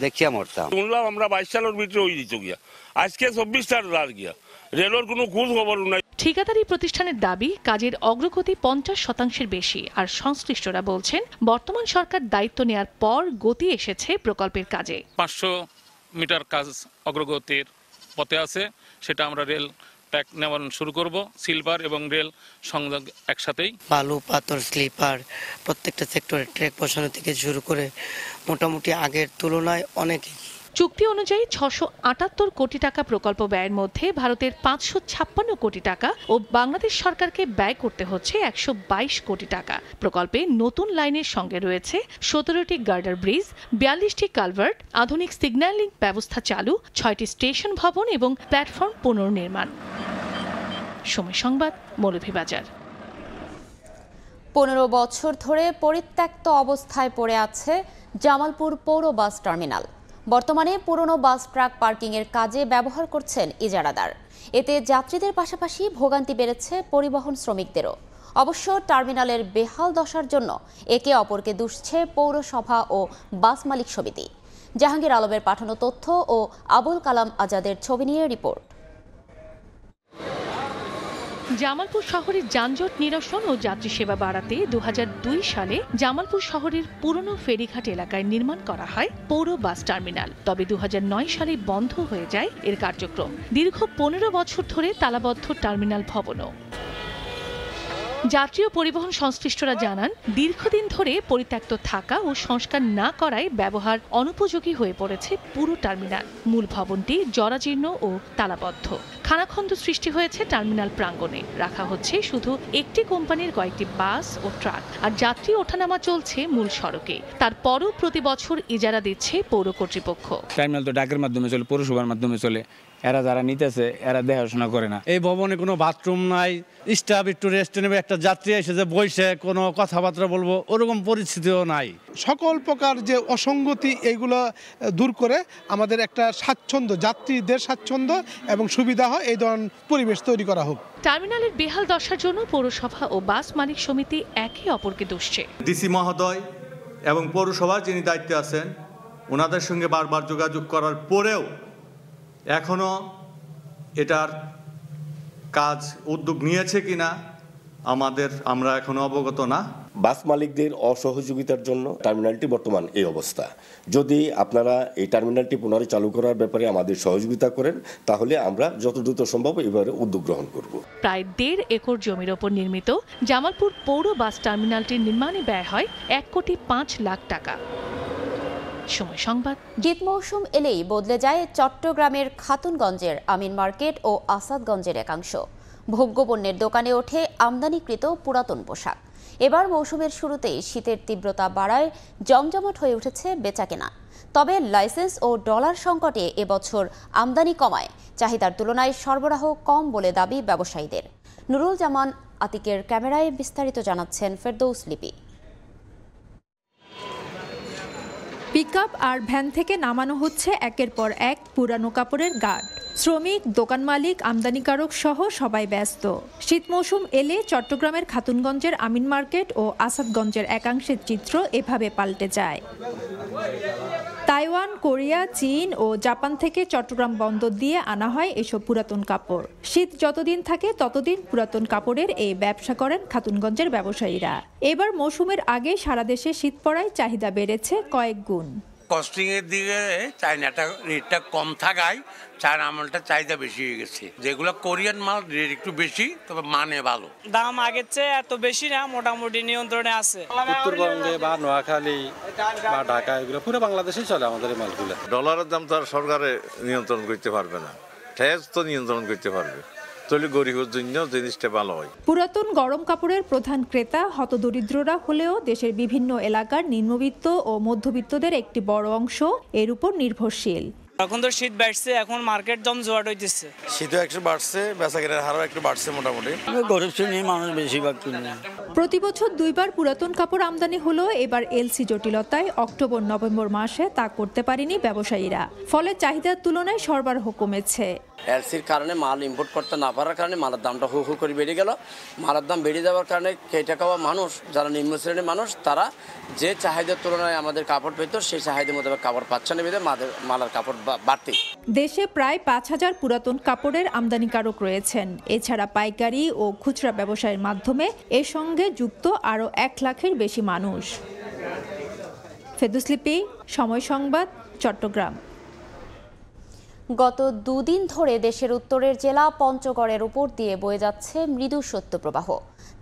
দেখছি মরতাম। শুনলাম আমরা 22 সালের ভিতরে হয়ে দিত গিয়া, আজকে 24 সাল রাত গিয়া, রেলের কোনো খোঁজ খবর নাই। ঠিকাদারি প্রতিষ্ঠানের দাবি কাজের অগ্রগতি 50% বেশি। আর সংশ্লিষ্টরা বলছেন বর্তমান সরকার দায়িত্ব নেয়ার পর গতি এসেছে প্রকল্পের কাজে। 500 মিটার কাজ অগ্রগতির পথে আছে, সেটা আমরা রেল ট্র্যাক নেওয়া শুরু করব। সিলভার এবং রেল সংযোগ একসাথেই। বালু, পাথর, স্লিপার প্রত্যেকটা সেক্টরে ট্র্যাক বসানো থেকে শুরু করে মোটামুটি আগের তুলনায় অনেক। চুক্তি অনুযায়ী 678 কোটি টাকা প্রকল্প ব্যয়ের মধ্যে ভারতের 556 কোটি টাকা ও বাংলাদেশ সরকারকে ব্যয় করতে হচ্ছে 122 কোটি টাকা। প্রকল্পে নতুন লাইনের সঙ্গে রয়েছে 17টি গার্ডার ব্রিজ, 42টি কালভার্ট, আধুনিক সিগন্যালিং ব্যবস্থা চালু, 6টি স্টেশন ভবন এবং প্ল্যাটফর্ম পুনর্নির্মাণ। সময় সংবাদ, মৌলভীবাজার। 15 বছর ধরে পরিত্যক্ত অবস্থায় পড়ে আছে জামালপুর পৌর বাস টার্মিনাল। বর্তমানে পুরনো বাস ট্রাক পার্কিংয়ের কাজে ব্যবহার করছেন ইজারাদার। এতে যাত্রীদের পাশাপাশি ভোগান্তি বেড়েছে পরিবহন শ্রমিকদেরও। অবশ্য টার্মিনালের বেহাল দশার জন্য একে অপরকে দুষছে পৌরসভা ও বাস মালিক সমিতি। জাহাঙ্গীর আলমের পাঠানো তথ্য ও আবুল কালাম আজাদের ছবি নিয়ে রিপোর্ট। জামালপুর শহরের যানজট নিরসন ও যাত্রী সেবা বাড়াতে 2002 সালে জামালপুর শহরের পুরনো ফেরিঘাট এলাকায় নির্মাণ করা হয় পৌর বাস টার্মিনাল। তবে 2009 সালে বন্ধ হয়ে যায় এর কার্যক্রম। দীর্ঘ 15 বছর ধরে তালাবদ্ধ টার্মিনাল ভবনও। যাত্রী ও পরিবহন সংশ্লিষ্টরা জানান, দীর্ঘদিন ধরে পরিত্যক্ত থাকা ও সংস্কার না করায় ব্যবহার অনুপযোগী হয়ে পড়েছে পুরো টার্মিনাল। মূল ভবনটি জরাজীর্ণ ও তালাবদ্ধ। খানাখন্দ সৃষ্টি হয়েছে টার্মিনাল প্রাঙ্গণে। রাখা হচ্ছে শুধু একটি কোম্পানির কয়েকটি বাস ও ট্রাক, আর যাত্রী ওঠানামা চলছে মূল সড়কে। তারপরও প্রতি বছর ইজারা দিচ্ছে পৌর কর্তৃপক্ষ। টার্মিনাল তো ডাকের মাধ্যমে চলে, পৌরসভার মাধ্যমে চলে। এরা যারা নিতেছে এরা দেখাশোনা করে না। এই ভবনে কোনো বাথরুম নাই, স্টাফ একটু রেস্ট নেবে, একটা যাত্রী এসে যে বসে কোনো কথাবার্তা বলবো ওরকম পরিস্থিতিও নাই। সকল প্রকার যে অসঙ্গতি এইগুলো দূর করে আমাদের একটা স্বাচ্ছন্দ্য, যাত্রীদের স্বাচ্ছন্দ্য এবং সুবিধা হয় এই ধরনের পরিবেশ তৈরি করা হোক। টার্মিনালের বেহাল দশার জন্য পৌরসভা ও বাস মালিক সমিতি একে অপরকে দুষছে। ডিসি মহোদয় এবং পৌরসভার যিনি দায়িত্বে আছেন ওনাদের সঙ্গে বারবার যোগাযোগ করার পরেও এখনো এটার কাজ উদ্যোগ নিয়েছে কিনা আমরা এখনো অবগত না। বাস মালিকদের অসহযোগিতার জন্য টার্মিনালটি বর্তমান এই অবস্থা। যদি আপনারা এই টার্মিনালটি পুনরায় চালু করার ব্যাপারে আমাদের সহযোগিতা করেন তাহলে আমরা যত দ্রুত সম্ভব এবারে উদ্যোগ গ্রহণ করব। প্রায় 1.5 একর জমির ওপর নির্মিত জামালপুর পৌর বাস টার্মিনালটির নির্মাণে ব্যয় হয় 1,05,00,000 টাকা। সময় সংবাদ। শীত মৌসুম এলেই বদলে যায় চট্টগ্রামের খাতুনগঞ্জের আমিন মার্কেট ও আসাদগঞ্জের একাংশ। ভোগ্যপণ্যের দোকানে ওঠে আমদানিকৃত পুরাতন পোশাক। এবার মৌসুমের শুরুতেই শীতের তীব্রতা বাড়ায় জমজমাট হয়ে উঠেছে বেচাকেনা। তবে লাইসেন্স ও ডলার সংকটে এবছর আমদানি কমায় চাহিদার তুলনায় সরবরাহ কম বলে দাবি ব্যবসায়ীদের। নুরুল জামান আতিকের ক্যামেরায় বিস্তারিত জানাচ্ছেন ফেরদৌস লিপি। পিকআপ আর ভ্যান থেকে নামানো হচ্ছে একের পর এক পুরানো কাপড়ের গার্ড। শ্রমিক, দোকান মালিক, আমদানিকারক সহ সবাই ব্যস্ত। শীত মৌসুম এলে চট্টগ্রামের খাতুনগঞ্জের আমিন মার্কেট ও আসাদগঞ্জের একাংশের চিত্র এভাবে পাল্টে যায়। তাইওয়ান, কোরিয়া, চীন ও জাপান থেকে চট্টগ্রাম বন্দর দিয়ে আনা হয় এসব পুরাতন কাপড়। শীত যতদিন থাকে ততদিন পুরাতন কাপড়ের এই ব্যবসা করেন খাতুনগঞ্জের ব্যবসায়ীরা। এবার মৌসুমের আগে সারা দেশে শীত পড়ায় চাহিদা বেড়েছে কয়েক গুণ। কস্টিং এর দিকে চায়নাটা রেটটা কম থাকায় চায়না আমলটা চাহিদা বেশি হয়ে গেছে। যেগুলো কোরিয়ান মাল রেট একটু বেশি, তবে মানে ভালো। দাম আগের চেয়ে এত বেশি না, মোটামুটি নিয়ন্ত্রণে আছে। উত্তরবঙ্গে বা নোয়াখালী বা ঢাকা এগুলো পুরো বাংলাদেশেই চলে আমাদের এই মালগুলো। ডলারের দাম তো আর সরকারে নিয়ন্ত্রণ করতে পারবে না, ট্যাক্স তো নিয়ন্ত্রণ করতে পারবে। গরিবের জন্য জিনিসটা ভালো হয়। পুরাতন গরম কাপড়ের প্রধান ক্রেতা হতদরিদ্ররা হলেও দেশের বিভিন্ন এলাকার নিম্নবিত্ত ও মধ্যবিত্তদের একটি বড় অংশ এর উপর নির্ভরশীল। এখন তো শীত বাড়ছে, এখন মার্কেট জমজমাট হইতেছে। শীতও একটু বাড়ছে, বেচাকেনার হারও একটু বাড়ছে মোটামুটি। গরিব শ্রেণীর মানুষ বেশিরভাগ কিনে। প্রতি বছর দুইবার পুরাতন কাপড় আমদানি হলেও এবার এলসি জটিলতায় অক্টোবর নভেম্বর মাসে তা করতে পারেনি ব্যবসায়ীরা। ফলে চাহিদার তুলনায় সরবরাহ কমেছে। এলসির কারণে মাল ইম্পোর্ট করতে না পারার কারণে মালের দামটা হু হু করে বেড়ে গেল। মালের দাম বেড়ে যাওয়ার কারণে খেটে খাওয়া মানুষ, যারা নিম্ন শ্রেণীর মানুষ, তারা যে চাহিদার তুলনায় আমাদের কাপড় পেত সেই চাহিদার মোতাবেক কাপড় পাচ্ছে না, বেঁধে মালের কাপড় বাড়তি। দেশে প্রায় ৫,০০০ পুরাতন কাপড়ের আমদানিকারক রয়েছেন। এছাড়া পাইকারি ও খুচরা ব্যবসায়ের মাধ্যমে এর সঙ্গে যুক্ত আরও ১ লাখের বেশি মানুষ। ফেরদৌস লিপি, সময় সংবাদ, চট্টগ্রাম। গত দুদিন ধরে দেশের উত্তরের জেলা পঞ্চগড়ের উপর দিয়ে বয়ে যাচ্ছে মৃদু শৈত্যপ্রবাহ।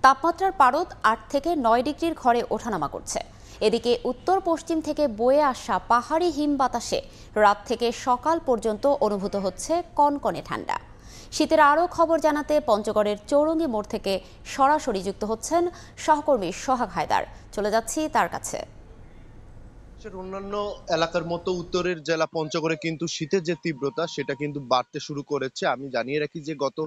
তাপমাত্রার পারদ ৮ থেকে ৯ ডিগ্রির ঘরে ওঠানামা করছে। এদিকে উত্তর পশ্চিম থেকে বয়ে আসা পাহাড়ি হিম বাতাসে রাত থেকে সকাল পর্যন্ত অনুভূত হচ্ছে কনকনে ঠান্ডা। শীতের আরও খবর জানাতে পঞ্চগড়ের চৌরঙ্গি মোড় থেকে সরাসরি যুক্ত হচ্ছেন সহকর্মী সোহাগ হায়দার। চলে যাচ্ছি তার কাছে। অন্যান্য এলাকার মতো উত্তরের জেলা পঞ্চগড়ে কিন্তু শীতের যে তীব্রতা সেটা কিন্তু বাড়তে শুরু করেছে। আমি জানিয়ে রাখি যে গত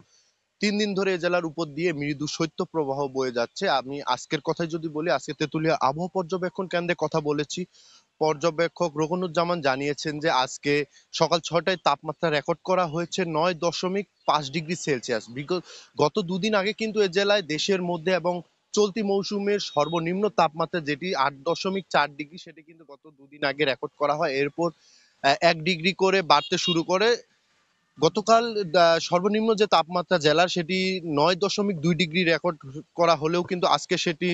৩ দিন ধরে এই জেলার উপর দিয়ে মৃদু শৈত্যপ্রবাহ বয়ে যাচ্ছে। আমি আজকের কথাই যদি বলি, আজকে তেঁতুলিয়া আবহাওয়া পর্যবেক্ষণ কেন্দ্রে কথা বলেছি। পর্যবেক্ষক রোকনুজ্জামান জানিয়েছেন যে আজকে সকাল ৬টায় তাপমাত্রা রেকর্ড করা হয়েছে ৯.৫ ডিগ্রি সেলসিয়াস। গত দুদিন আগে কিন্তু এ জেলায় দেশের মধ্যে এবং চলতি মৌসুমের সর্বনিম্ন তাপমাত্রা যেটি ৮.৪ ডিগ্রি, সেটি কিন্তু গত দুদিন আগে রেকর্ড করা হয়। এরপর ১ ডিগ্রি করে বাড়তে শুরু করে। গতকাল সর্বনিম্ন যে তাপমাত্রা জেলার সেটি ৯.২ ডিগ্রি রেকর্ড করা হলেও কিন্তু আজকে সেটি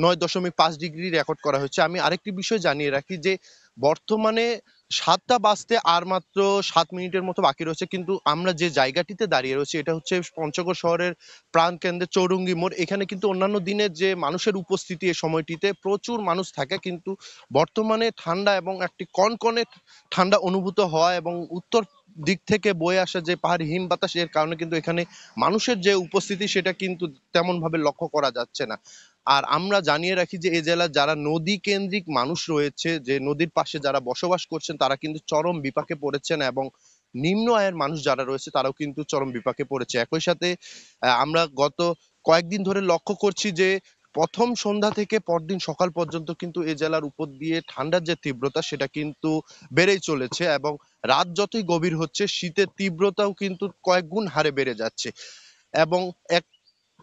৯.৫ ডিগ্রি রেকর্ড করা হচ্ছে। আমি আরেকটি বিষয় জানিয়ে রাখি যে বর্তমানে ৭টা বাজতে আর মাত্র ৭ মিনিটের মতো বাকি রয়েছে, কিন্তু আমরা যে জায়গাটিতে দাঁড়িয়ে রয়েছি এটা হচ্ছে পঞ্চগড় শহরের প্রাণকেন্দ্রে চৌরঙ্গি মোড়। এখানে কিন্তু অন্যান্য দিনের যে মানুষের উপস্থিতি এই সময়টিতে প্রচুর মানুষ থাকে, কিন্তু বর্তমানে ঠান্ডা এবং একটি কনকনে ঠান্ডা অনুভূত হয় এবং উত্তর দিক থেকে বয়ে আসা যে পাহাড়ি হিম বাতাস, এর কারণে কিন্তু এখানে মানুষের যে উপস্থিতি সেটা কিন্তু তেমন ভাবে লক্ষ্য করা যাচ্ছে না। আর আমরা জানিয়ে রাখি যে এই জেলার যারা নদী কেন্দ্রিক মানুষ রয়েছে, যে নদীর পাশে যারা বসবাস করছেন, তারা কিন্তু চরম বিপাকে পড়েছেন এবং নিম্ন আয়ের মানুষ যারা রয়েছে তারাও কিন্তু চরম বিপাকে পড়েছে। একই সাথে আমরা গত কয়েকদিন ধরে লক্ষ্য করছি যে প্রথম সন্ধ্যা থেকে পরদিন সকাল পর্যন্ত কিন্তু এই জেলার উপর দিয়ে ঠান্ডার যে তীব্রতা সেটা কিন্তু বেড়েই চলেছে এবং রাত যতই গভীর হচ্ছে শীতের তীব্রতাও কিন্তু কয়েক গুণ হারে বেড়ে যাচ্ছে এবং এক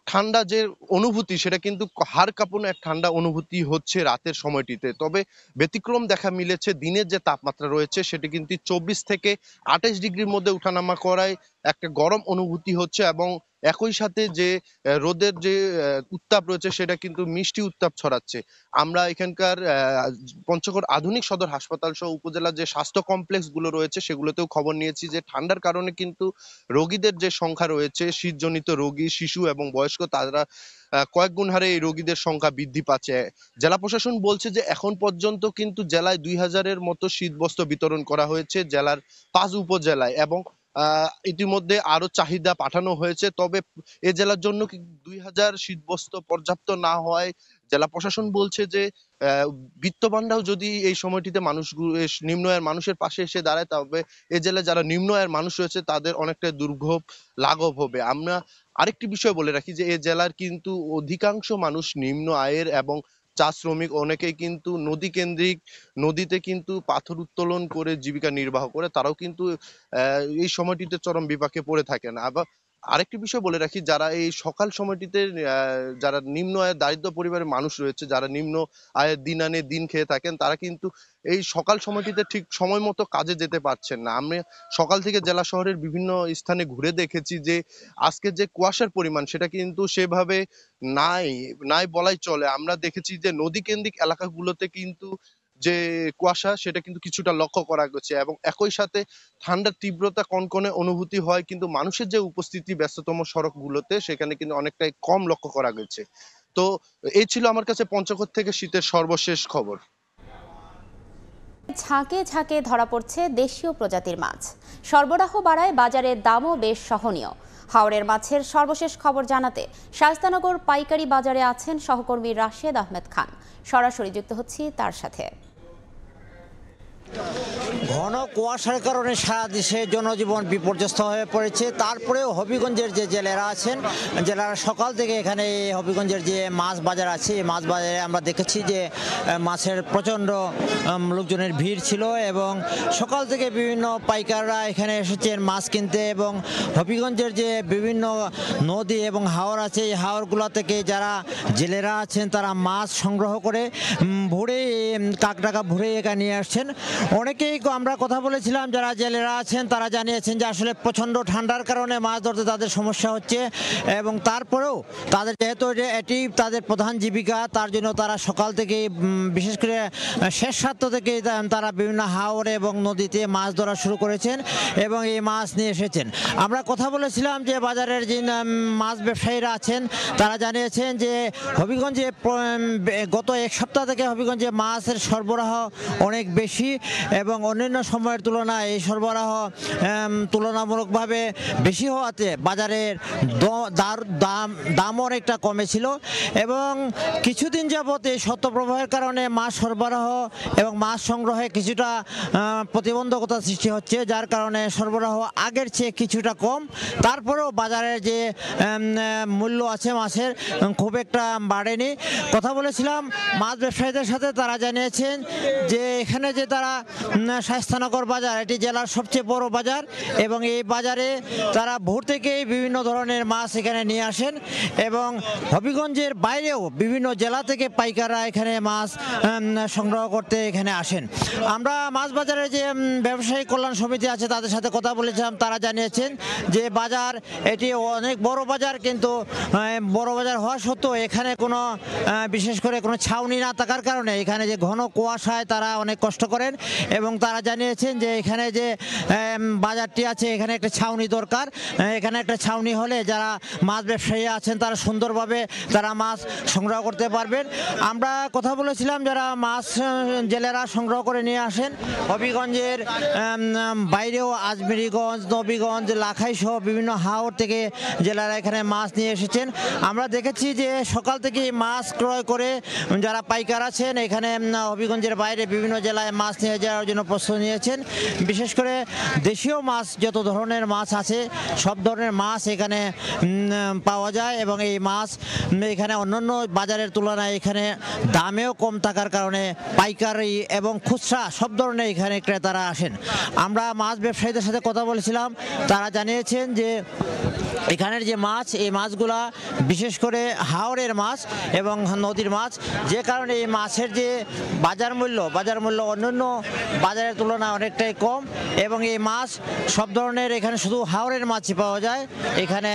ঠান্ডা যে অনুভূতি সেটা কিন্তু হাড় কাঁপানো এক ঠান্ডা অনুভূতি হচ্ছে রাতের সময়টিতে। তবে ব্যতিক্রম দেখা মিলেছে, দিনের যে তাপমাত্রা রয়েছে সেটি কিন্তু ২৪ থেকে ২৮ ডিগ্রির মধ্যে উঠানামা করায় একটা গরম অনুভূতি হচ্ছে এবং একই সাথে যে রোদের যে উত্তাপ রয়েছে সেটা কিন্তু মিষ্টি উত্তাপ ছড়াচ্ছে। আমরা এখানকার পঞ্চগড় আধুনিক সদর হাসপাতাল সহ উপজেলার যে স্বাস্থ্য কমপ্লেক্স গুলো রয়েছে সেগুলোতেও খবর নিয়েছি যে ঠান্ডার কারণে কিন্তু রোগীদের যে সংখ্যা রয়েছে, শীতজনিত রোগী, শিশু এবং বয়স্ক, তারা কয়েক গুণ হারে এই রোগীদের সংখ্যা বৃদ্ধি পাচ্ছে। জেলা প্রশাসন বলছে যে এখন পর্যন্ত কিন্তু জেলায় ২০০০-এর মতো শীতবস্ত্র বিতরণ করা হয়েছে জেলার ৫ উপজেলায় এবং ইতিমধ্যে আরো চাহিদা পাঠানো হয়েছে। তবে এ জেলার জন্য ২০০০ শীতবস্ত্র পর্যাপ্ত না হওয়ায় জেলা প্রশাসন বলছে যে বিত্তবানরাও যদি এই সময়টিতে মানুষগুলো নিম্ন আয়ের মানুষের পাশে এসে দাঁড়ায়, তবে এ জেলায় যারা নিম্ন আয়ের মানুষ রয়েছে তাদের অনেকটা দুর্ভোগ লাঘব হবে। আমরা আরেকটি বিষয় বলে রাখি যে এ জেলার কিন্তু অধিকাংশ মানুষ নিম্ন আয়ের এবং চা শ্রমিক, অনেকেই কিন্তু নদী কেন্দ্রিক, নদীতে কিন্তু পাথর উত্তোলন করে জীবিকা নির্বাহ করে, তারাও কিন্তু এই সময়টিতে চরম বিপাকে পড়ে থাকেন। আবার আরেকটি বিষয় বলে রাখি, যারা এই সকাল সময়টিতে যারা নিম্ন আয়ের দারিদ্র পরিবারের মানুষ রয়েছে, যারা নিম্ন আয়ের দিন আনে দিন খেয়ে থাকেন, তারা কিন্তু এই সকাল সময়টিতে ঠিক সময় মতো কাজে যেতে পারছেন না। আমি সকাল থেকে জেলা শহরের বিভিন্ন স্থানে ঘুরে দেখেছি যে আজকে যে কুয়াশার পরিমাণ সেটা কিন্তু সেভাবে নাই বলাই চলে। আমরা দেখেছি যে নদী কেন্দ্রিক এলাকাগুলোতে কিন্তু যে কুয়াশা সেটা কিন্তু কিছুটা লক্ষ্য করা গেছে এবং একই সাথে ঠান্ডার তীব্রতা কনকনে অনুভূতি হয়, কিন্তু মানুষের যে উপস্থিতি ব্যস্ততম সড়কগুলোতে সেখানে কিন্তু অনেকটাই কম লক্ষ্য করা গেছে। তো এই ছিল আমার কাছে পঞ্চগড় থেকে শীতের সর্বশেষ খবর। ঝাঁকে ঝাঁকে ধরা পড়ছে দেশীয় প্রজাতির মাছ, সরবরাহ বাড়ায় বাজারের দামও বেশ সহনীয়। হাওরের মাছের সর্বশেষ খবর জানাতে শায়েস্তানগর পাইকারি বাজারে আছেন সহকর্মী রাশেদ আহমেদ খান। সরাসরি যুক্ত হচ্ছি তার সাথে। ঘন কুয়াশার কারণে সারা দেশে জনজীবন বিপর্যস্ত হয়ে পড়েছে। তারপরেও হবিগঞ্জের যে জেলেরা আছেন, জেলেরা সকাল থেকে এখানে হবিগঞ্জের যে মাছ বাজার আছে, এই মাছ বাজারে আমরা দেখেছি যে মাছের প্রচণ্ড লোকজনের ভিড় ছিল এবং সকাল থেকে বিভিন্ন পাইকাররা এখানে এসেছেন মাছ কিনতে। এবং হবিগঞ্জের যে বিভিন্ন নদী এবং হাওর আছে, এই হাওরগুলো থেকে যারা জেলেরা আছেন তারা মাছ সংগ্রহ করে ভরে কাকডাকা ভরে এখানে নিয়ে আসছেন। অনেকেই আমরা কথা বলেছিলাম যারা জেলেরা আছেন, তারা জানিয়েছেন যে আসলে প্রচণ্ড ঠান্ডার কারণে মাছ ধরতে তাদের সমস্যা হচ্ছে এবং তারপরেও তাদের যেহেতু এটি তাদের প্রধান জীবিকা, তার জন্য তারা সকাল থেকে বিশেষ করে শেষ সাত থেকে তারা বিভিন্ন হাওরে এবং নদীতে মাছ ধরা শুরু করেছেন এবং এই মাছ নিয়ে এসেছেন। আমরা কথা বলেছিলাম যে বাজারের যে মাছ ব্যবসায়ীরা আছেন তারা জানিয়েছেন যে হবিগঞ্জে গত এক সপ্তাহ থেকে হবিগঞ্জে মাছের সরবরাহ অনেক বেশি এবং অন্যান্য সময়ের তুলনায় এই সরবরাহ তুলনামূলকভাবে বেশি হওয়াতে বাজারের দাম অনেকটা কমেছিল এবং কিছুদিন যাবত এই শৈত্যপ্রবাহের কারণে মাছ সরবরাহ এবং মাছ সংগ্রহে কিছুটা প্রতিবন্ধকতা সৃষ্টি হচ্ছে, যার কারণে সরবরাহ আগের চেয়ে কিছুটা কম। তারপরেও বাজারের যে মূল্য আছে মাছের খুব একটা বাড়েনি। কথা বলেছিলাম মাছ ব্যবসায়ীদের সাথে, তারা জানিয়েছেন যে এখানে যে তারা শায়স্তানগর বাজার, এটি জেলার সবচেয়ে বড় বাজার এবং এই বাজারে তারা ভোর থেকেই বিভিন্ন ধরনের মাছ এখানে নিয়ে আসেন এবং হবিগঞ্জের বাইরেও বিভিন্ন জেলা থেকে পাইকাররা এখানে মাছ সংগ্রহ করতে এখানে আসেন। আমরা মাছ বাজারে যে ব্যবসায়ী কল্যাণ সমিতি আছে তাদের সাথে কথা বলেছিলাম, তারা জানিয়েছেন যে বাজার এটি অনেক বড় বাজার, কিন্তু বড় বাজার হওয়া সত্ত্বেও এখানে কোনো বিশেষ করে কোনো ছাউনি না থাকার কারণে এখানে যে ঘন কুয়াশায় তারা অনেক কষ্ট করেন এবং তারা জানিয়েছেন যে এখানে যে বাজারটি আছে এখানে একটা ছাউনি দরকার। এখানে একটা ছাউনি হলে যারা মাছ ব্যবসায়ী আছেন তারা সুন্দরভাবে তারা মাছ সংগ্রহ করতে পারবেন। আমরা কথা বলেছিলাম যারা মাছ জেলেরা সংগ্রহ করে নিয়ে আসেন হবিগঞ্জের বাইরেও আজমেরিগঞ্জ, নবীগঞ্জ, লাখাই সহ বিভিন্ন হাওর থেকে জেলেরা এখানে মাছ নিয়ে এসেছেন। আমরা দেখেছি যে সকাল থেকে মাছ ক্রয় করে যারা পাইকার আছেন এখানে হবিগঞ্জের বাইরে বিভিন্ন জেলায় মাছ নিয়ে যাওয়ার জন্য প্রস্তুতি নিয়েছেন। বিশেষ করে দেশীয় মাছ যত ধরনের মাছ আছে সব ধরনের মাছ এখানে পাওয়া যায় এবং এই মাছ এখানে অন্যান্য বাজারের তুলনায় এখানে দামেও কম থাকার কারণে পাইকারি এবং খুচরা সব ধরনের এখানে ক্রেতারা আসেন। আমরা মাছ ব্যবসায়ীদের সাথে কথা বলেছিলাম, তারা জানিয়েছেন যে এখানের যে মাছ, এই মাছগুলা বিশেষ করে হাওরের মাছ এবং নদীর মাছ, যে কারণে এই মাছের যে বাজার মূল্য অন্যান্য বাজারের তুলনায় অনেকটাই কম এবং এই মাছ সব ধরনের এখানে শুধু হাওরের মাছই পাওয়া যায়। এখানে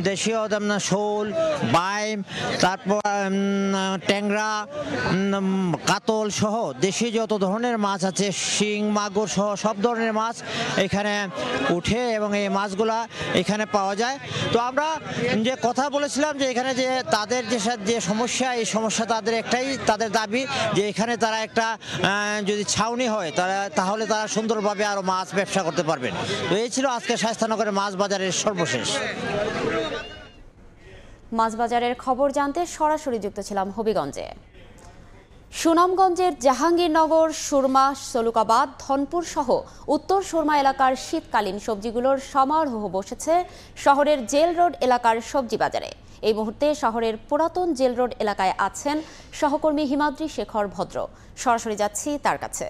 দেশীয় শোল, বাইম, তারপর ট্যাংরা, কাতল সহ দেশি যত ধরনের মাছ আছে, শিং, মাগুর সহ সব ধরনের মাছ এখানে উঠে এবং এই মাছগুলা এখানে পাওয়া যায়। তো আমরা যে কথা বলেছিলাম যে এখানে যে তাদের যে সমস্যা, এই সমস্যা তাদের একটাই, তাদের দাবি যে এখানে তারা একটা যদি ছাউনি হয় তাহলে তারা সুন্দরভাবে আরও মাছ ব্যবসা করতে পারবেন। তো এই ছিল আজকে শায়স্তানগরের মাছ বাজারের সর্বশেষ। মাছ বাজারের খবর জানতে সরাসরি যুক্ত ছিলাম হবিগঞ্জে। সুনামগঞ্জের জাহাঙ্গীরনগর, সুরমা, সলুকাবাদ, ধনপুর সহ উত্তর সুরমা এলাকার শীতকালীন সবজিগুলোর সমারোহ বসেছে শহরের জেল রোড এলাকার সবজি বাজারে। এই মুহূর্তে শহরের পুরাতন জেল রোড এলাকায় আছেন সহকর্মী হিমাদ্রি শেখর ভদ্র। সরাসরি যাচ্ছি তার কাছে।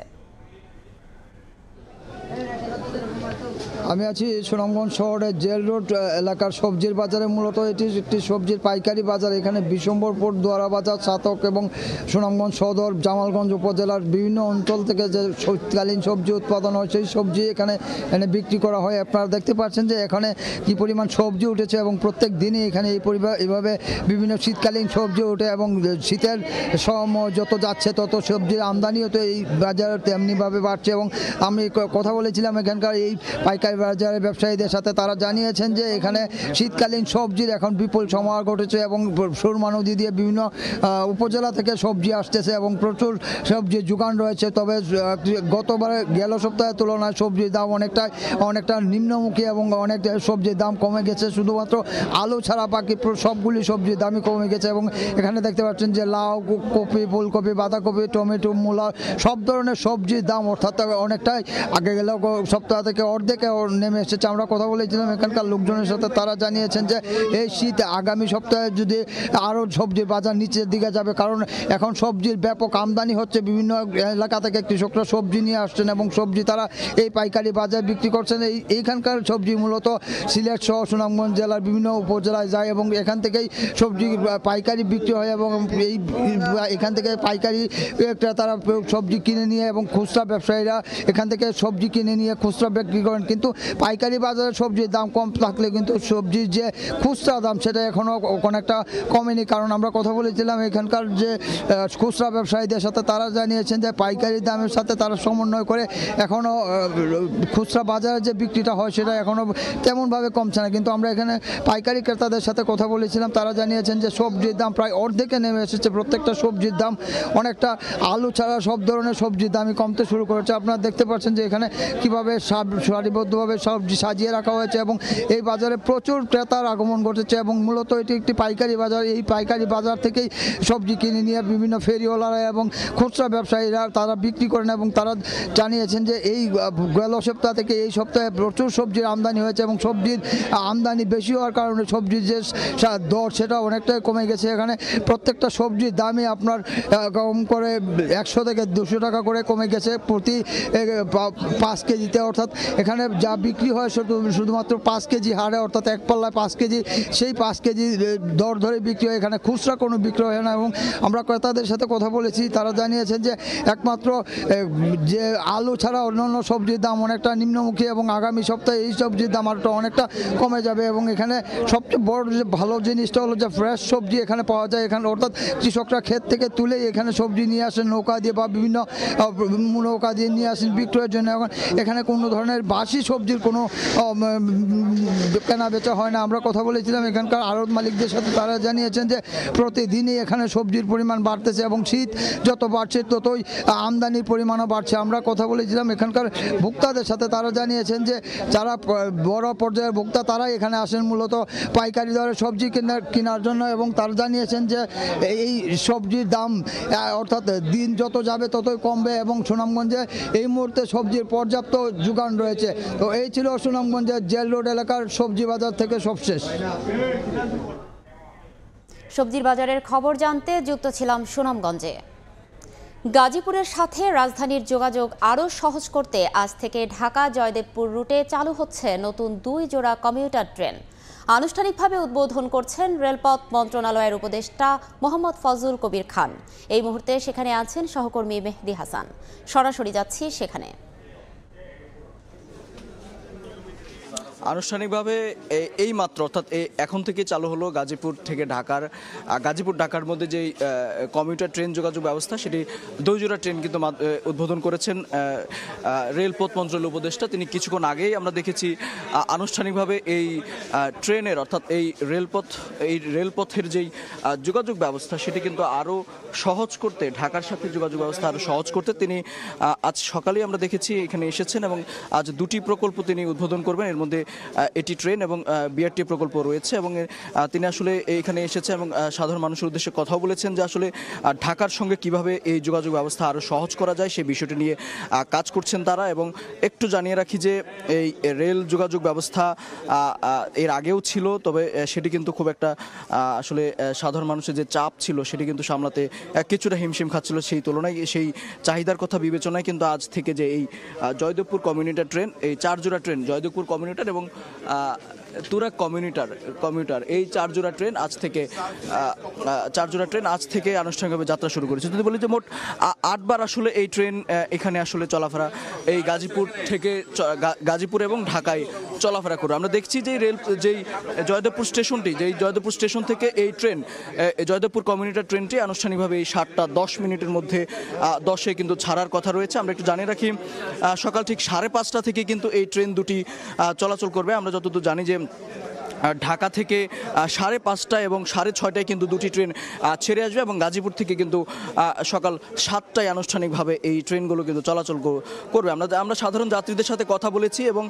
আমি আছি সুনামগঞ্জ শহরের জেল রোড এলাকার সবজির বাজারে। মূলত এটি একটি সবজির পাইকারি বাজার। এখানে বিশম্বরপুর, দোয়ারা বাজার, ছাতক এবং সুনামগঞ্জ সদর, জামালগঞ্জ উপজেলার বিভিন্ন অঞ্চল থেকে যে শীতকালীন সবজি উৎপাদন হয় সেই সবজি এখানে বিক্রি করা হয়। আপনারা দেখতে পাচ্ছেন যে এখানে কি পরিমাণ সবজি উঠেছে এবং প্রত্যেক দিনই এখানে এইভাবে বিভিন্ন শীতকালীন সবজি ওঠে এবং শীতের সময় যত যাচ্ছে তত সবজির আমদানিও তো এই বাজারে তেমনিভাবে বাড়ছে। এবং আমি কথা বলেছিলাম এখানকার এই পাইকারি বাজারের ব্যবসায়ীদের সাথে তারা জানিয়েছেন যে এখানে শীতকালীন সবজির এখন বিপুল সমাহার ঘটেছে এবং সুরমা নদী দিয়ে বিভিন্ন উপজেলা থেকে সবজি আসতেছে এবং প্রচুর সবজির যোগান রয়েছে। তবে গতবারে গেল সপ্তাহের তুলনায় সবজির দাম অনেকটা নিম্নমুখী এবং অনেক সবজির দাম কমে গেছে। শুধুমাত্র আলু ছাড়া বাকি সবগুলি সবজির দামই কমে গেছে এবং এখানে দেখতে পাচ্ছেন যে লাউ, কপি, ফুলকপি, বাঁধাকপি, টমেটো, মূলা সব ধরনের সবজির দাম অর্থাৎ অনেকটাই আগে গেলেও সপ্তাহ থেকে অর্ধেকে নেমে এসেছে। আমরা কথা বলেছিলাম এখানকার লোকজনের সাথে, তারা জানিয়েছেন যে এই শীতে আগামী সপ্তাহে যদি আরও সবজির বাজার নিচের দিকে যাবে, কারণ এখন সবজির ব্যাপক আমদানি হচ্ছে। বিভিন্ন এলাকা থেকে কৃষকরা সবজি নিয়ে আসছেন এবং সবজি তারা এই পাইকারি বাজারে বিক্রি করছেন। এইখানকার সবজি মূলত সিলেট সহ সুনামগঞ্জ জেলার বিভিন্ন উপজেলায় যায় এবং এখান থেকেই সবজি পাইকারি বিক্রি হয় এবং এখান থেকে পাইকারি তারা সবজি কিনে নিয়ে এবং খুচরা ব্যবসায়ীরা এখান থেকে সবজি কিনে নিয়ে খুচরা বিক্রি করেন। কিন্তু পাইকারি বাজারে সবজির দাম কম থাকলে কিন্তু সবজির যে খুচরা দাম সেটা এখনও অনেকটা কমেনি। কারণ আমরা কথা বলেছিলাম এখানকার যে খুচরা ব্যবসায়ীদের সাথে, তারা জানিয়েছেন যে পাইকারি দামের সাথে তারা সমন্বয় করে এখনও খুচরা বাজারে যে বিক্রিটা হয় সেটা এখনও তেমনভাবে কমছে না। কিন্তু আমরা এখানে পাইকারি ক্রেতাদের সাথে কথা বলেছিলাম, তারা জানিয়েছেন যে সবজির দাম প্রায় অর্ধেকে নেমে এসেছে। প্রত্যেকটা সবজির দাম অনেকটা, আলু ছাড়া সব ধরনের সবজির দামই কমতে শুরু করেছে। আপনারা দেখতে পাচ্ছেন যে এখানে কীভাবে সারিবদ্ধভাবে সবজি সাজিয়ে রাখা হয়েছে এবং এই বাজারে প্রচুর ক্রেতার আগমন ঘটেছে এবং মূলত এটি একটি পাইকারি বাজার। এই পাইকারি বাজার থেকেই সবজি কিনে নিয়ে বিভিন্ন ফেরিওয়ালারা এবং খুচরা ব্যবসায়ীরা তারা বিক্রি করেন এবং তারা জানিয়েছেন যে এই গেল সপ্তাহ থেকে এই সপ্তাহে প্রচুর সবজির আমদানি হয়েছে এবং সবজির আমদানি বেশি হওয়ার কারণে সবজির যে দর সেটা অনেকটাই কমে গেছে। এখানে প্রত্যেকটা সবজির দামই আপনার কম করে 100 থেকে 200 টাকা করে কমে গেছে প্রতি 5 কেজিতে। অর্থাৎ এখানে যা বিক্রি হয় শুধুমাত্র 5 কেজি হারে, অর্থাৎ এক পাল্লায় 5 কেজি, সেই 5 কেজি দর ধরে বিক্রি হয়। এখানে খুচরা কোনো বিক্রি হয় না এবং আমরা ক্রেতাদের সাথে কথা বলেছি, তারা জানিয়েছেন যে একমাত্র যে আলু ছাড়া অন্যান্য সবজির দাম অনেকটা নিম্নমুখী এবং আগামী সপ্তাহে এই সবজির দাম আরটা অনেকটা কমে যাবে। এবং এখানে সবচেয়ে বড় যে ভালো জিনিসটা হলো যে ফ্রেশ সবজি এখানে পাওয়া যায়। এখানে অর্থাৎ কৃষকরা ক্ষেত থেকে তুলে এখানে সবজি নিয়ে আসেন নৌকা দিয়ে বা বিভিন্ন নৌকা দিয়ে নিয়ে আসেন বিক্রয়ের জন্য। এখন এখানে কোনো ধরনের বাসি সবজির কোনো কেনা বেচা হয় না। আমরা কথা বলেছিলাম এখানকার আড়ত মালিকদের সাথে, তারা জানিয়েছেন যে প্রতিদিনই এখানে সবজির পরিমাণ বাড়তেছে এবং শীত যত বাড়ছে ততই আমদানির পরিমাণও বাড়ছে। আমরা কথা বলেছিলাম এখানকার ভোক্তাদের সাথে, তারা জানিয়েছেন যে যারা বড় পর্যায়ের ভোক্তা তারাই এখানে আসেন মূলত পাইকারি দরে সবজি কেনার জন্য এবং তারা জানিয়েছেন যে এই সবজির দাম অর্থাৎ দিন যত যাবে ততই কমবে এবং সুনামগঞ্জে এই মুহূর্তে সবজির পর্যাপ্ত যোগান রয়েছে। তো এই ছিল সুনামগঞ্জের জেল রোড এলাকার সবজি বাজার থেকে সবশেষ। সবজির বাজারের খবর জানতে যুক্ত ছিলাম সুনামগঞ্জে। গাজীপুরের সাথে রাজধানীর যোগাযোগ আরও সহজ করতে আজ থেকে ঢাকা জয়দেবপুর রুটে চালু হচ্ছে নতুন 2 জোড়া কমিউটার ট্রেন। আনুষ্ঠানিকভাবে উদ্বোধন করছেন রেলপথ মন্ত্রণালয়ের উপদেষ্টা মোহাম্মদ ফজলুল কবির খান। এই মুহূর্তে সেখানে আছেন সহকর্মী মেহেদি হাসান। সরাসরি যাচ্ছি সেখানে। আনুষ্ঠানিকভাবে এই মাত্র অর্থাৎ এখন থেকে চালু হলো গাজীপুর থেকে ঢাকার মধ্যে যে কমিউটার ট্রেন যোগাযোগ ব্যবস্থা, সেটি 2 জোড়া ট্রেন কিন্তু উদ্বোধন করেছেন রেলপথ মন্ত্রণালয়ের উপদেষ্টা। তিনি কিছুক্ষণ আগেই আমরা দেখেছি আনুষ্ঠানিকভাবে এই ট্রেনের অর্থাৎ এই রেলপথের যেই যোগাযোগ ব্যবস্থা সেটি কিন্তু আরও সহজ করতে, ঢাকার সাথে যোগাযোগ ব্যবস্থা আরও সহজ করতে তিনি আজ সকালেই আমরা দেখেছি এখানে এসেছেন এবং আজ 2টি প্রকল্প তিনি উদ্বোধন করবেন। এর মধ্যে এটি ট্রেন এবং বিআরটি প্রকল্প রয়েছে এবং তিনি আসলে এখানে এসেছেন এবং সাধারণ মানুষের উদ্দেশ্যে কথাও বলেছেন যে আসলে ঢাকার সঙ্গে কিভাবে এই যোগাযোগ ব্যবস্থা আরও সহজ করা যায় সেই বিষয়টি নিয়ে কাজ করছেন তারা। এবং একটু জানিয়ে রাখি যে এই রেল যোগাযোগ ব্যবস্থা এর আগেও ছিল, তবে সেটি কিন্তু খুব একটা আসলে সাধারণ মানুষের যে চাপ ছিল সেটি কিন্তু সামলাতে কিছুটা হিমশিম খাচ্ছিল। সেই তুলনায় সেই চাহিদার কথা বিবেচনায় কিন্তু আজ থেকে যে এই জয়দেবপুর কমিউটার ট্রেন, এই 4 জোড়া ট্রেন জয়দেবপুর কমিউটার এবং তুরাগ কমিউটার এই 4 জোড়া ট্রেন আজ থেকে আনুষ্ঠানিকভাবে যাত্রা শুরু করেছে। যদি বলি যে মোট 8 বার আসলে এই ট্রেন এখানে আসলে চলাফেরা এই গাজীপুর এবং ঢাকায় চলাফেরা করে। আমরা দেখছি যে যেই জয়দেবপুর স্টেশন থেকে এই ট্রেন জয়দেবপুর কমিউটার ট্রেনটি আনুষ্ঠানিকভাবে এই 7:10 মধ্যে 10-এ কিন্তু ছাড়ার কথা রয়েছে। আমরা একটু জানিয়ে রাখি সকাল ঠিক 5:30 থেকে কিন্তু এই ট্রেন দুটি চলাচল করবে। আমরা যতদূর জানি যে ঢাকা থেকে 5:30 এবং 6:30 কিন্তু দুটি ট্রেন ছেড়ে আসবে এবং গাজীপুর থেকে কিন্তু সকাল 7টায় আনুষ্ঠানিকভাবে এই ট্রেনগুলো কিন্তু চলাচল করবে। আমরা সাধারণ যাত্রীদের সাথে কথা বলেছি এবং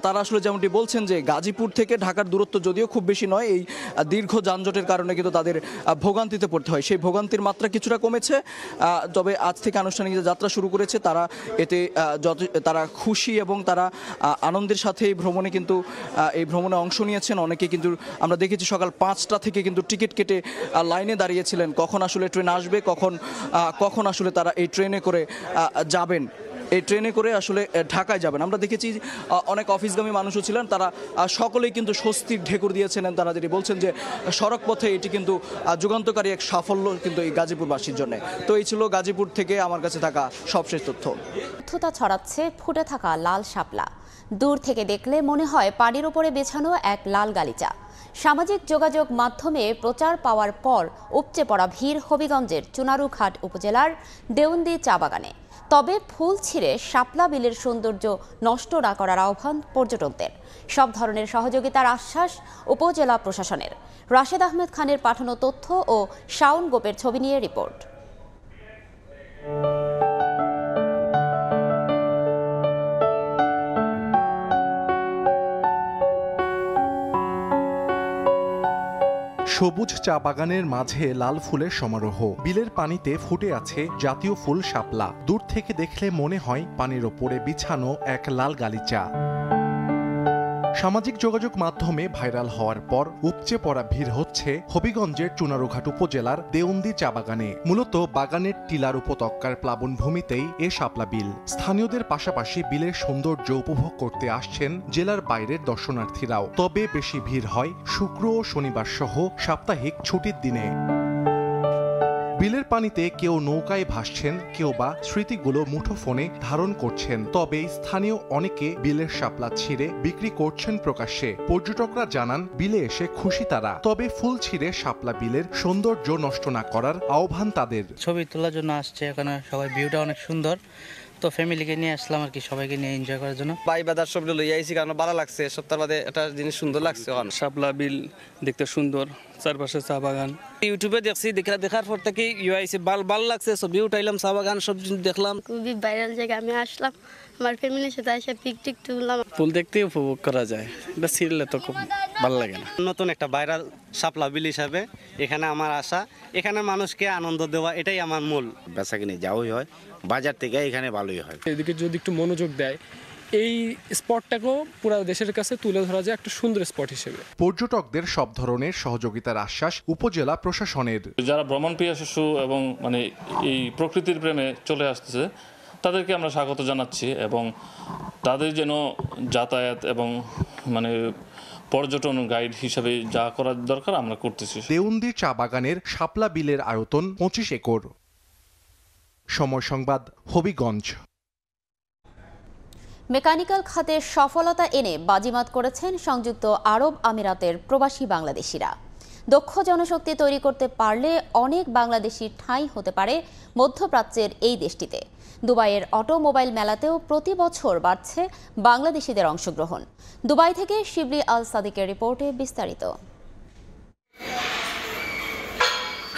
তারা আসলে যেমনটি বলছেন যে গাজীপুর থেকে ঢাকার দূরত্ব যদিও খুব বেশি নয়, এই দীর্ঘ যানজটের কারণে কিন্তু তাদের ভোগান্তিতে পড়তে হয়। সেই ভোগান্তির মাত্রা কিছুটা কমেছে, তবে আজ থেকে আনুষ্ঠানিক যাত্রা শুরু করেছে তারা এতে তারা খুশি এবং তারা আনন্দের সাথে এই ভ্রমণে অংশ নিয়েছেন। অনেকে কিন্তু আমরা দেখেছি সকাল 5টা থেকে কিন্তু টিকিট কেটে লাইনে দাঁড়িয়েছিলেন কখন আসলে ট্রেন আসবে, কখন আসলে তারা এই ট্রেনে করে যাবেন, এই ট্রেনে করে আসলে ঢাকায় যাবেন। আমরা দেখেছি অনেক অফিসগামী মানুষও ছিলেন, তারা সকলেই কিন্তু স্বস্তির ঢেকুর দিয়েছিলেন। তারা যেটি বলছেন যে সড়ক পথে এটি কিন্তু যুগান্তকারী এক সাফল্য কিন্তু এই গাজীপুরবাসীর জন্য। তো এই ছিল গাজীপুর থেকে আমার কাছে থাকা সবশেষ তথ্য। তথ্যতা ছড়াচ্ছে ফুটে থাকা লাল শাপলা। দূর থেকে দেখলে মনে হয় পানির উপরে বেছানো এক লাল গালিচা। সামাজিক যোগাযোগ মাধ্যমে প্রচার পাওয়ার পর উপচে পড়া ভিড় হবিগঞ্জের চুনারুঘাট উপজেলার দেউন্দি চা বাগানে। তবে ফুল ছিঁড়ে শাপলা বিলের সৌন্দর্য নষ্ট না করার আহ্বান পর্যটকদের। সব ধরনের সহযোগিতার আশ্বাস উপজেলা প্রশাসনের। রাশেদ আহমেদ খানের পাঠানো তথ্য ও শাওন গোপের ছবি নিয়ে রিপোর্ট। সবুজ চা বাগানের মাঝে লাল ফুলের সমারোহ। বিলের পানিতে ফুটে আছে জাতীয় ফুল শাপলা। দূর থেকে দেখলে মনে হয় পানির ওপরে বিছানো এক লাল গালিচা। সামাজিক যোগাযোগ মাধ্যমে ভাইরাল হওয়ার পর উপচে পড়া ভিড় হচ্ছে হবিগঞ্জের চুনারুঘাট উপজেলার দেউন্দি চা বাগানে। মূলত বাগানের টিলার উপত্যকার প্লাবনভূমিতেই এ শাপলা বিল। স্থানীয়দের পাশাপাশি বিলের সৌন্দর্য উপভোগ করতে আসছেন জেলার বাইরের দর্শনার্থীরাও। তবে বেশি ভিড় হয় শুক্র ও শনিবার সহ সাপ্তাহিক ছুটির দিনে। বিলের পানিতে কেউ নৌকায় ভাসছেন, কেউ বা স্মৃতিগুলো মুঠোফোনে ধারণ করছেন। তবে স্থানীয় অনেকে বিলের শাপলা ছিঁড়ে বিক্রি করছেন প্রকাশ্যে। পর্যটকরা জানান বিলে এসে খুশি তারা, তবে ফুল ছিঁড়ে শাপলা বিলের সৌন্দর্য নষ্ট না করার আহ্বান তাদের। ছবি তোলার জন্য আসছে, এখানে সবাই ভিউটা অনেক সুন্দর, তো ফ্যামিলিকে নিয়ে আসলাম আর কি, সবাইকে নিয়ে এনজয় করার জন্য। বাই বাজার সব লইয়া আইছি কারণ ভালো লাগছে, সপ্তাহ বাদে একটা জিনিস সুন্দর লাগছে। শাপলা বিল দেখতে সুন্দর, চারপাশে চা বাগান। ইউটিউবে দেখছি, দেখার পর থেকে আইছি, ভালো লাগছে, ছবি উঠাইলাম, চা বাগান সব দেখলাম। খুবই ভাইরাল জায়গা, আমি আসলাম আমার ফ্যামিলির সাথে এসে পিকটিক তুললাম। ফুল দেখতে উপভোগ করা যায়, এটা ছিঁড়লে তো খুব ভালো লাগে না। নতুন একটা ভাইরাল শাপলা বিল হিসাবে এখানে আমার আশা, এখানে মানুষকে আনন্দ দেওয়া, এটাই আমার মূল। বেচা কিনে যাওয়াই হয় বাজার থেকে, এখানে ভালোই হয়। এদিকে যদি একটু মনোযোগ দেয়, এই স্পটটাকেও পুরো দেশের কাছে তুলে ধরা যায় একটা সুন্দর স্পট হিসেবে। পর্যটকদের সব ধরনের সহযোগিতার আশ্বাস উপজেলা প্রশাসনের। যারা ভ্রমণ প্রিয় শিশু এবং এই প্রকৃতির প্রেমে চলে আসতেছে তাদেরকে আমরা স্বাগত জানাচ্ছি এবং তাদের যেন যাতায়াত এবং পর্যটন গাইড হিসেবে যা করার দরকার আমরা করতেছি। দেউন্দি চা বাগানের শাপলা বিলের আয়তন 25 একর। সময় সংবাদ, হবিগঞ্জ। মেকানিক্যাল খাতে সফলতা এনে বাজিমাত করেছেন সংযুক্ত আরব আমিরাতের প্রবাসী বাংলাদেশিরা। দক্ষ জনশক্তি তৈরি করতে পারলে অনেক বাংলাদেশি ঠাঁই হতে পারে মধ্যপ্রাচ্যের এই দেশটিতে। দুবাইয়ের অটোমোবাইল মেলাতেও প্রতি বছর বাড়ছে বাংলাদেশিদের অংশগ্রহণ। দুবাই থেকে শিবলি আল সাদিকের রিপোর্টে বিস্তারিত।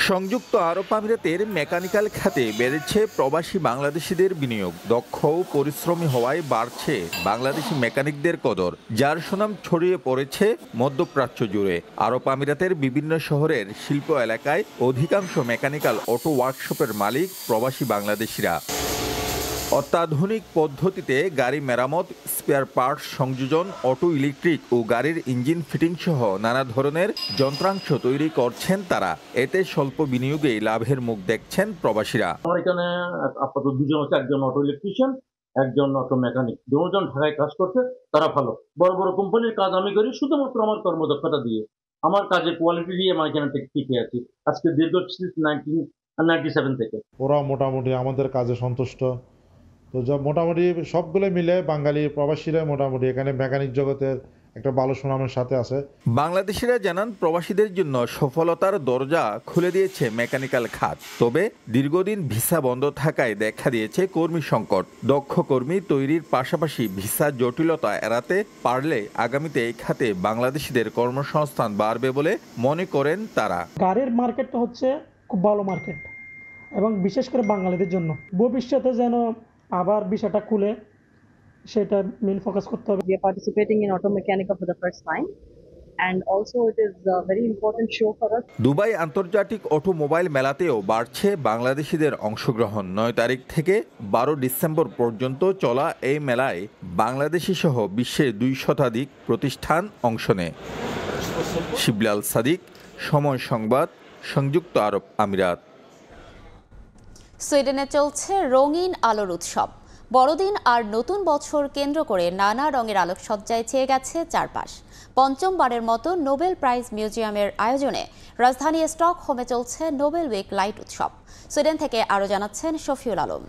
সংযুক্ত আরব আমিরাতের মেকানিক্যাল খাতে বেড়েছে প্রবাসী বাংলাদেশিদের বিনিয়োগ। দক্ষ ও পরিশ্রমী হওয়ায় বাড়ছে বাংলাদেশি মেকানিকদের কদর, যার সুনাম ছড়িয়ে পড়েছে মধ্যপ্রাচ্য জুড়ে। আরব আমিরাতের বিভিন্ন শহরের শিল্প এলাকায় অধিকাংশ মেকানিক্যাল অটো ওয়ার্কশপের মালিক প্রবাসী বাংলাদেশিরা। অত্যাধুনিক পদ্ধতিতে গাড়ি মেরামত, স্পেয়ার পার্টস সংযোজন, অটো ইলেকট্রিক ও গাড়ির ইঞ্জিন ফিটিং সহ নানা ধরনের যন্ত্রাংশ তৈরি করছেন তারা। এতে স্বল্প বিনিয়োগে লাভের মুখ দেখছেন প্রবাসীরা। আমার এখানে আপাতত 2 জন 4 জন অটো ইলেকট্রিশিয়ান একজন অটো মেকানিক, দুজন ঢাকায় কাজ করতে, তারা ভালো। বড় বড় কোম্পানির কাজ আমি করি শুধুমাত্র আমার কর্মদক্ষতা দিয়ে, আমার কাজের কোয়ালিটি দিয়ে আমার এখানে টিকে আছি আজকে দীর্ঘ 1997 থেকে। ওরা মোটামুটি আমাদের কাজে সন্তুষ্ট। তো মোটামুটি সবগুলো মিলে বাঙালি প্রবাসীরা মোটামুটি এখানে মেকানিক জগতের একটা ভালো সুনামের সাথে আছে। বাংলাদেশিরা জানান প্রবাসীদের জন্য সফলতার দরজা খুলে দিয়েছে মেকানিক্যাল খাত। তবে দীর্ঘদিন ভিসা বন্ধ থাকায় দেখা দিয়েছে কর্মী সংকট। দক্ষ কর্মী তৈরির পাশাপাশি ভিসা জটিলতা এড়াতে পারলে আগামীতে এই খাতে বাংলাদেশিদের কর্মসংস্থান বাড়বে বলে মনে করেন তারা। গাড়ির মার্কেটটা হচ্ছে খুব ভালো মার্কেট এবং বিশেষ করে বাঙালিদের জন্য ভবিষ্যতে যেন আবার বিষয়টা খুলে সেটা মেইন ফোকাস করতে হবে। We are participating in Auto Mechanica for the first time and also it is a very important show for us. Dubai আন্তর্জাতিক অটোমোবাইল মেলাতেও বাড়ছে বাংলাদেশিদের অংশগ্রহণ। 9 তারিখ থেকে 12 ডিসেম্বর পর্যন্ত চলা এই মেলায় বাংলাদেশি সহ বিশ্বের 2 শতাধিক প্রতিষ্ঠান অংশ নেয়। শিবলাল সাদিক, সময় সংবাদ, সংযুক্ত আরব আমিরাত। সুইডেনে চলছে রঙিন আলোর উৎসব। বড়দিন আর নতুন বছর কেন্দ্র করে নানা রঙের আলোকসজ্জায় ছেয়ে গেছে চারপাশ। পঞ্চমবারের মতো নোবেল প্রাইজ মিউজিয়ামের আয়োজনে রাজধানী স্টকহোমে চলছে নোবেল উইক লাইট উৎসব। সুইডেন থেকে আরও জানাচ্ছেন শফিউল আলম।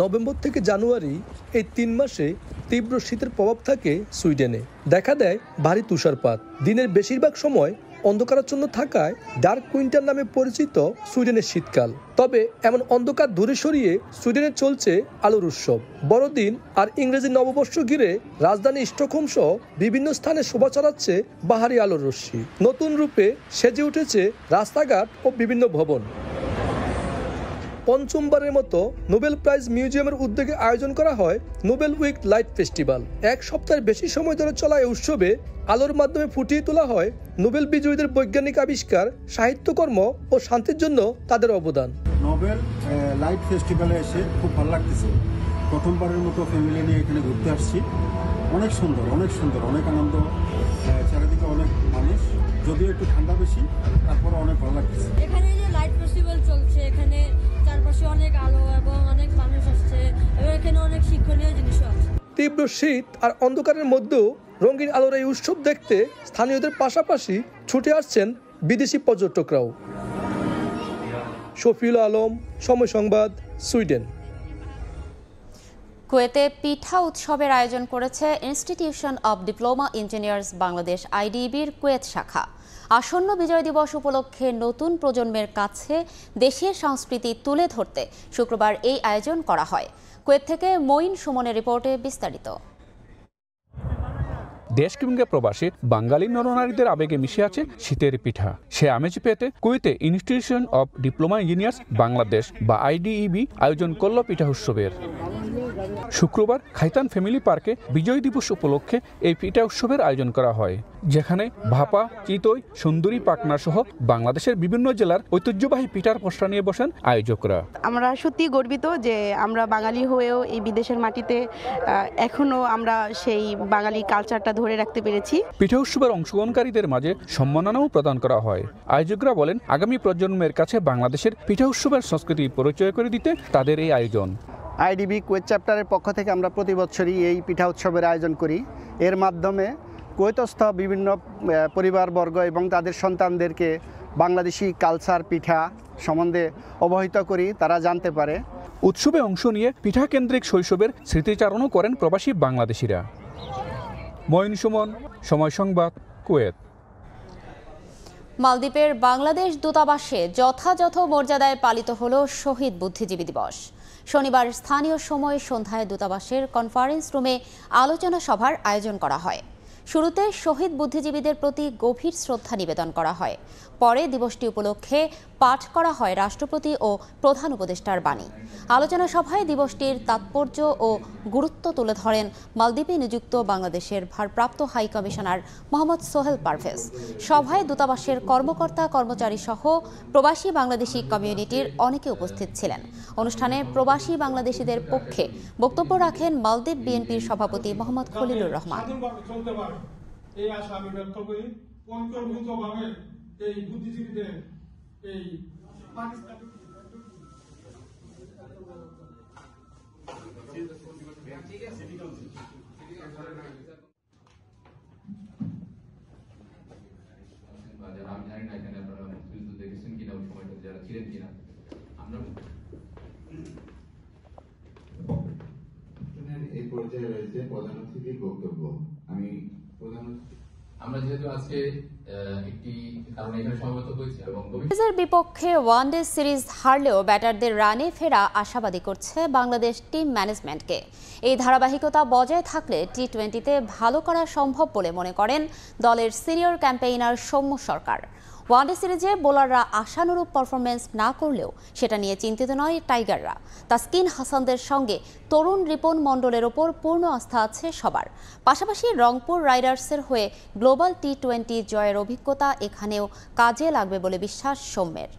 নভেম্বর থেকে জানুয়ারি এই 3 মাসে তীব্র শীতের প্রভাব থাকে সুইডেনে। দেখা দেয় ভারী তুষারপাত। দিনের বেশিরভাগ সময় অন্ধকারাচ্ছন্ন থাকায় ডার্ক উইন্টার নামে পরিচিত সুইডেনের শীতকাল। তবে এমন অন্ধকার দূরে সরিয়ে সুইডেনে চলছে আলোর উৎসব। বড়দিন আর ইংরেজি নববর্ষ ঘিরে রাজধানী স্টকহোম সহ বিভিন্ন স্থানে শোভা ছড়াচ্ছে বাহারি আলোর রশ্মি। নতুন রূপে সেজে উঠেছে রাস্তাঘাট ও বিভিন্ন ভবন। পঞ্চমবারের মতো নোবেল প্রাইজ মিউজিয়ামের উদ্যোগে আয়োজন করা হয় নোবেল উইক লাইট ফেস্টিভ্যাল। 1 সপ্তাহের বেশি সময় ধরে চলা এই উৎসবে আলোর মাধ্যমে ফুটিয়ে তোলা হয় নোবেল বিজয়ীদের বৈজ্ঞানিক আবিষ্কার, সাহিত্যকর্ম ও শান্তির জন্য তাদের অবদান। নোবেল লাইট ফেস্টিভ্যালে এসে খুব ভালো লাগতেছে। প্রথমবারের মতো ফ্যামিলি নিয়ে এখানে ঘুরতে আসছি। অনেক সুন্দর, অনেক সুন্দর, অনেক আনন্দ, চারিদিকে অনেক মানুষ, যদিও একটু ঠান্ডা বেশি, তারপরে অনেক ভালো লাগতেছে। এখানে যে লাইট ফেস্টিভ্যাল চলছে, এখানে চারপাশে অনেক আলো এবং অনেক মানুষ আসছে এবং এখানে অনেক শিক্ষণীয় জিনিসও আছে। তীব্র শীত আর অন্ধকারের মধ্যেও রঙিন আলোর এই উৎসব দেখতে স্থানীয়দের পাশাপাশি ছুটে আসছেন বিদেশি পর্যটকরাও। শফিউল আলম, সময় সংবাদ, সুইডেন। কুয়েতে পিঠা উৎসবের আয়োজন করেছে institution of diploma engineers Bangladesh আইডিবির কুয়েত শাখা। আসন্ন বিজয় দিবস উপলক্ষে নতুন প্রজন্মের কাছে দেশের সংস্কৃতি তুলে ধরতে শুক্রবার এই আয়োজন করা হয়। কুয়েত থেকে মঈন সুমনের রিপোর্টে বিস্তারিত। দেশ কিংবা প্রবাসী বাঙালি নরনারীদের আবেগে মিশে আছে শীতের পিঠা। সে আমেজ পেতে কুয়েতে institution of diploma engineers Bangladesh বা আইডিইবি আয়োজন করল পিঠা উৎসবের। শুক্রবার খাইতান ফ্যামিলি পার্কে বিজয় দিবস উপলক্ষে এই পিঠা উৎসবের আয়োজন করা হয়, যেখানে ভাপা, চিতই, সুন্দরী, পাকনা সহ বাংলাদেশের বিভিন্ন জেলার ঐতিহ্যবাহী পিঠার পসরা নিয়ে বসেন আয়োজকরা। আমরা সত্যি গর্বিত যে আমরা বাঙালি হয়েও এই বিদেশের মাটিতে এখনো আমরা সেই বাঙালি কালচারটা ধরে রাখতে পেরেছি। পিঠা উৎসবের অংশগ্রহণকারীদের মাঝে সম্মাননাও প্রদান করা হয়। আয়োজকরা বলেন, আগামী প্রজন্মের কাছে বাংলাদেশের পিঠা উৎসবের সংস্কৃতি পরিচয় করে দিতে তাদের এই আয়োজন। আইডিবি কুয়েত চ্যাপ্টারের পক্ষ থেকে আমরা প্রতি বছরই এই পিঠা উৎসবের আয়োজন করি। এর মাধ্যমে কুয়েতস্থ বিভিন্ন পরিবারবর্গ এবং তাদের সন্তানদেরকে বাংলাদেশি কালচার, পিঠা সম্বন্ধে অবহিত করি, তারা জানতে পারে। উৎসবে অংশ নিয়ে পিঠা কেন্দ্রিক শৈশবের স্মৃতিচারণও করেন প্রবাসী বাংলাদেশিরা। মঈন সুমন, সময় সংবাদ, কুয়েত। মালদ্বীপের বাংলাদেশ দূতাবাসে যথাযথ মর্যাদায় পালিত হল শহীদ বুদ্ধিজীবী দিবস। শনিবার স্থানীয় সময় সন্ধ্যায় দূতাবাসের কনফারেন্স রুমে আলোচনা সভার আয়োজন করা হয়। শুরুতে শহীদ বুদ্ধিজীবীদের প্রতি গভীর শ্রদ্ধা নিবেদন করা হয়। পরে দিবসটি উপলক্ষে পাঠ করা হয় রাষ্ট্রপতি ও প্রধান উপদেষ্টার বাণী। আলোচনা সভায় দিবসটির তাৎপর্য ও গুরুত্ব তুলে ধরেন মালদ্বীপে নিযুক্ত বাংলাদেশের ভারপ্রাপ্ত হাই কমিশনার মোহাম্মদ সোহেল পারভেজ। সভায় দূতাবাসের কর্মকর্তা, কর্মচারী সহ প্রবাসী বাংলাদেশি কমিউনিটির অনেকে উপস্থিত ছিলেন। অনুষ্ঠানে প্রবাসী বাংলাদেশিদের পক্ষে বক্তব্য রাখেন মালদ্বীপ বিএনপির সভাপতি মোহাম্মদ খলিলুর রহমান। এই আশা আমি ব্যক্ত করি। ঐক্যবদ্ধভাবে এই বুদ্ধিজীবীদের এই আমি জানি না এখানে আপনারা মুক্তিযুদ্ধ দেখেছেন কিনা ওই সময়টা যারা ছিলেন কিনা আমরা এই পর্যায়ে রয়েছে প্রধান অতিথির বক্তব্য। আমরা যেহেতু আজকে একটি কারণে এখানে সমবেত হয়েছি এবং এর বিপক্ষে ওয়ানডে সিরিজ হারলেও ব্যাটারদের রানে ফেরা আশাবাদী করছে বাংলাদেশ টিম ম্যানেজমেন্টকে। এই ধারাবাহিকতা বজায় থাকলে টি-20তে ভালো করা সম্ভব বলে মনে করেন দলের সিনিয়র ক্যাম্পেইনার সৌম্য সরকার। ওয়ানডে সিরিজে বোলাররা আশানুরূপ পারফরমেন্স না করলেও সেটা নিয়ে চিন্তিত নয় টাইগাররা। তাসকিন হাসানদের সঙ্গে তরুণ রিপন মণ্ডলের ওপর পূর্ণ আস্থা আছে সবার। পাশাপাশি রংপুর রাইডার্সের হয়ে গ্লোবাল টি-20 জয়ের অভিজ্ঞতা এখানেও কাজে লাগবে বলে বিশ্বাস সৌম্যের।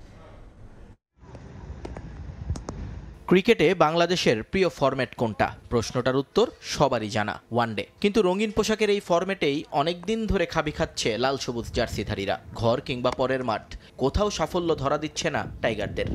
ক্রিকেটে বাংলাদেশের প্রিয় ফরম্যাট কোনটা? প্রশ্নটার উত্তর সবারই জানা, ওয়ানডে। কিন্তু রঙিন পোশাকের এই ফরম্যাটেই অনেকদিন ধরে খাবি খাচ্ছে লাল সবুজ জার্সিধারীরা। ঘর কিংবা পরের মাঠ, কোথাও সাফল্য ধরা দিচ্ছে না টাইগারদের।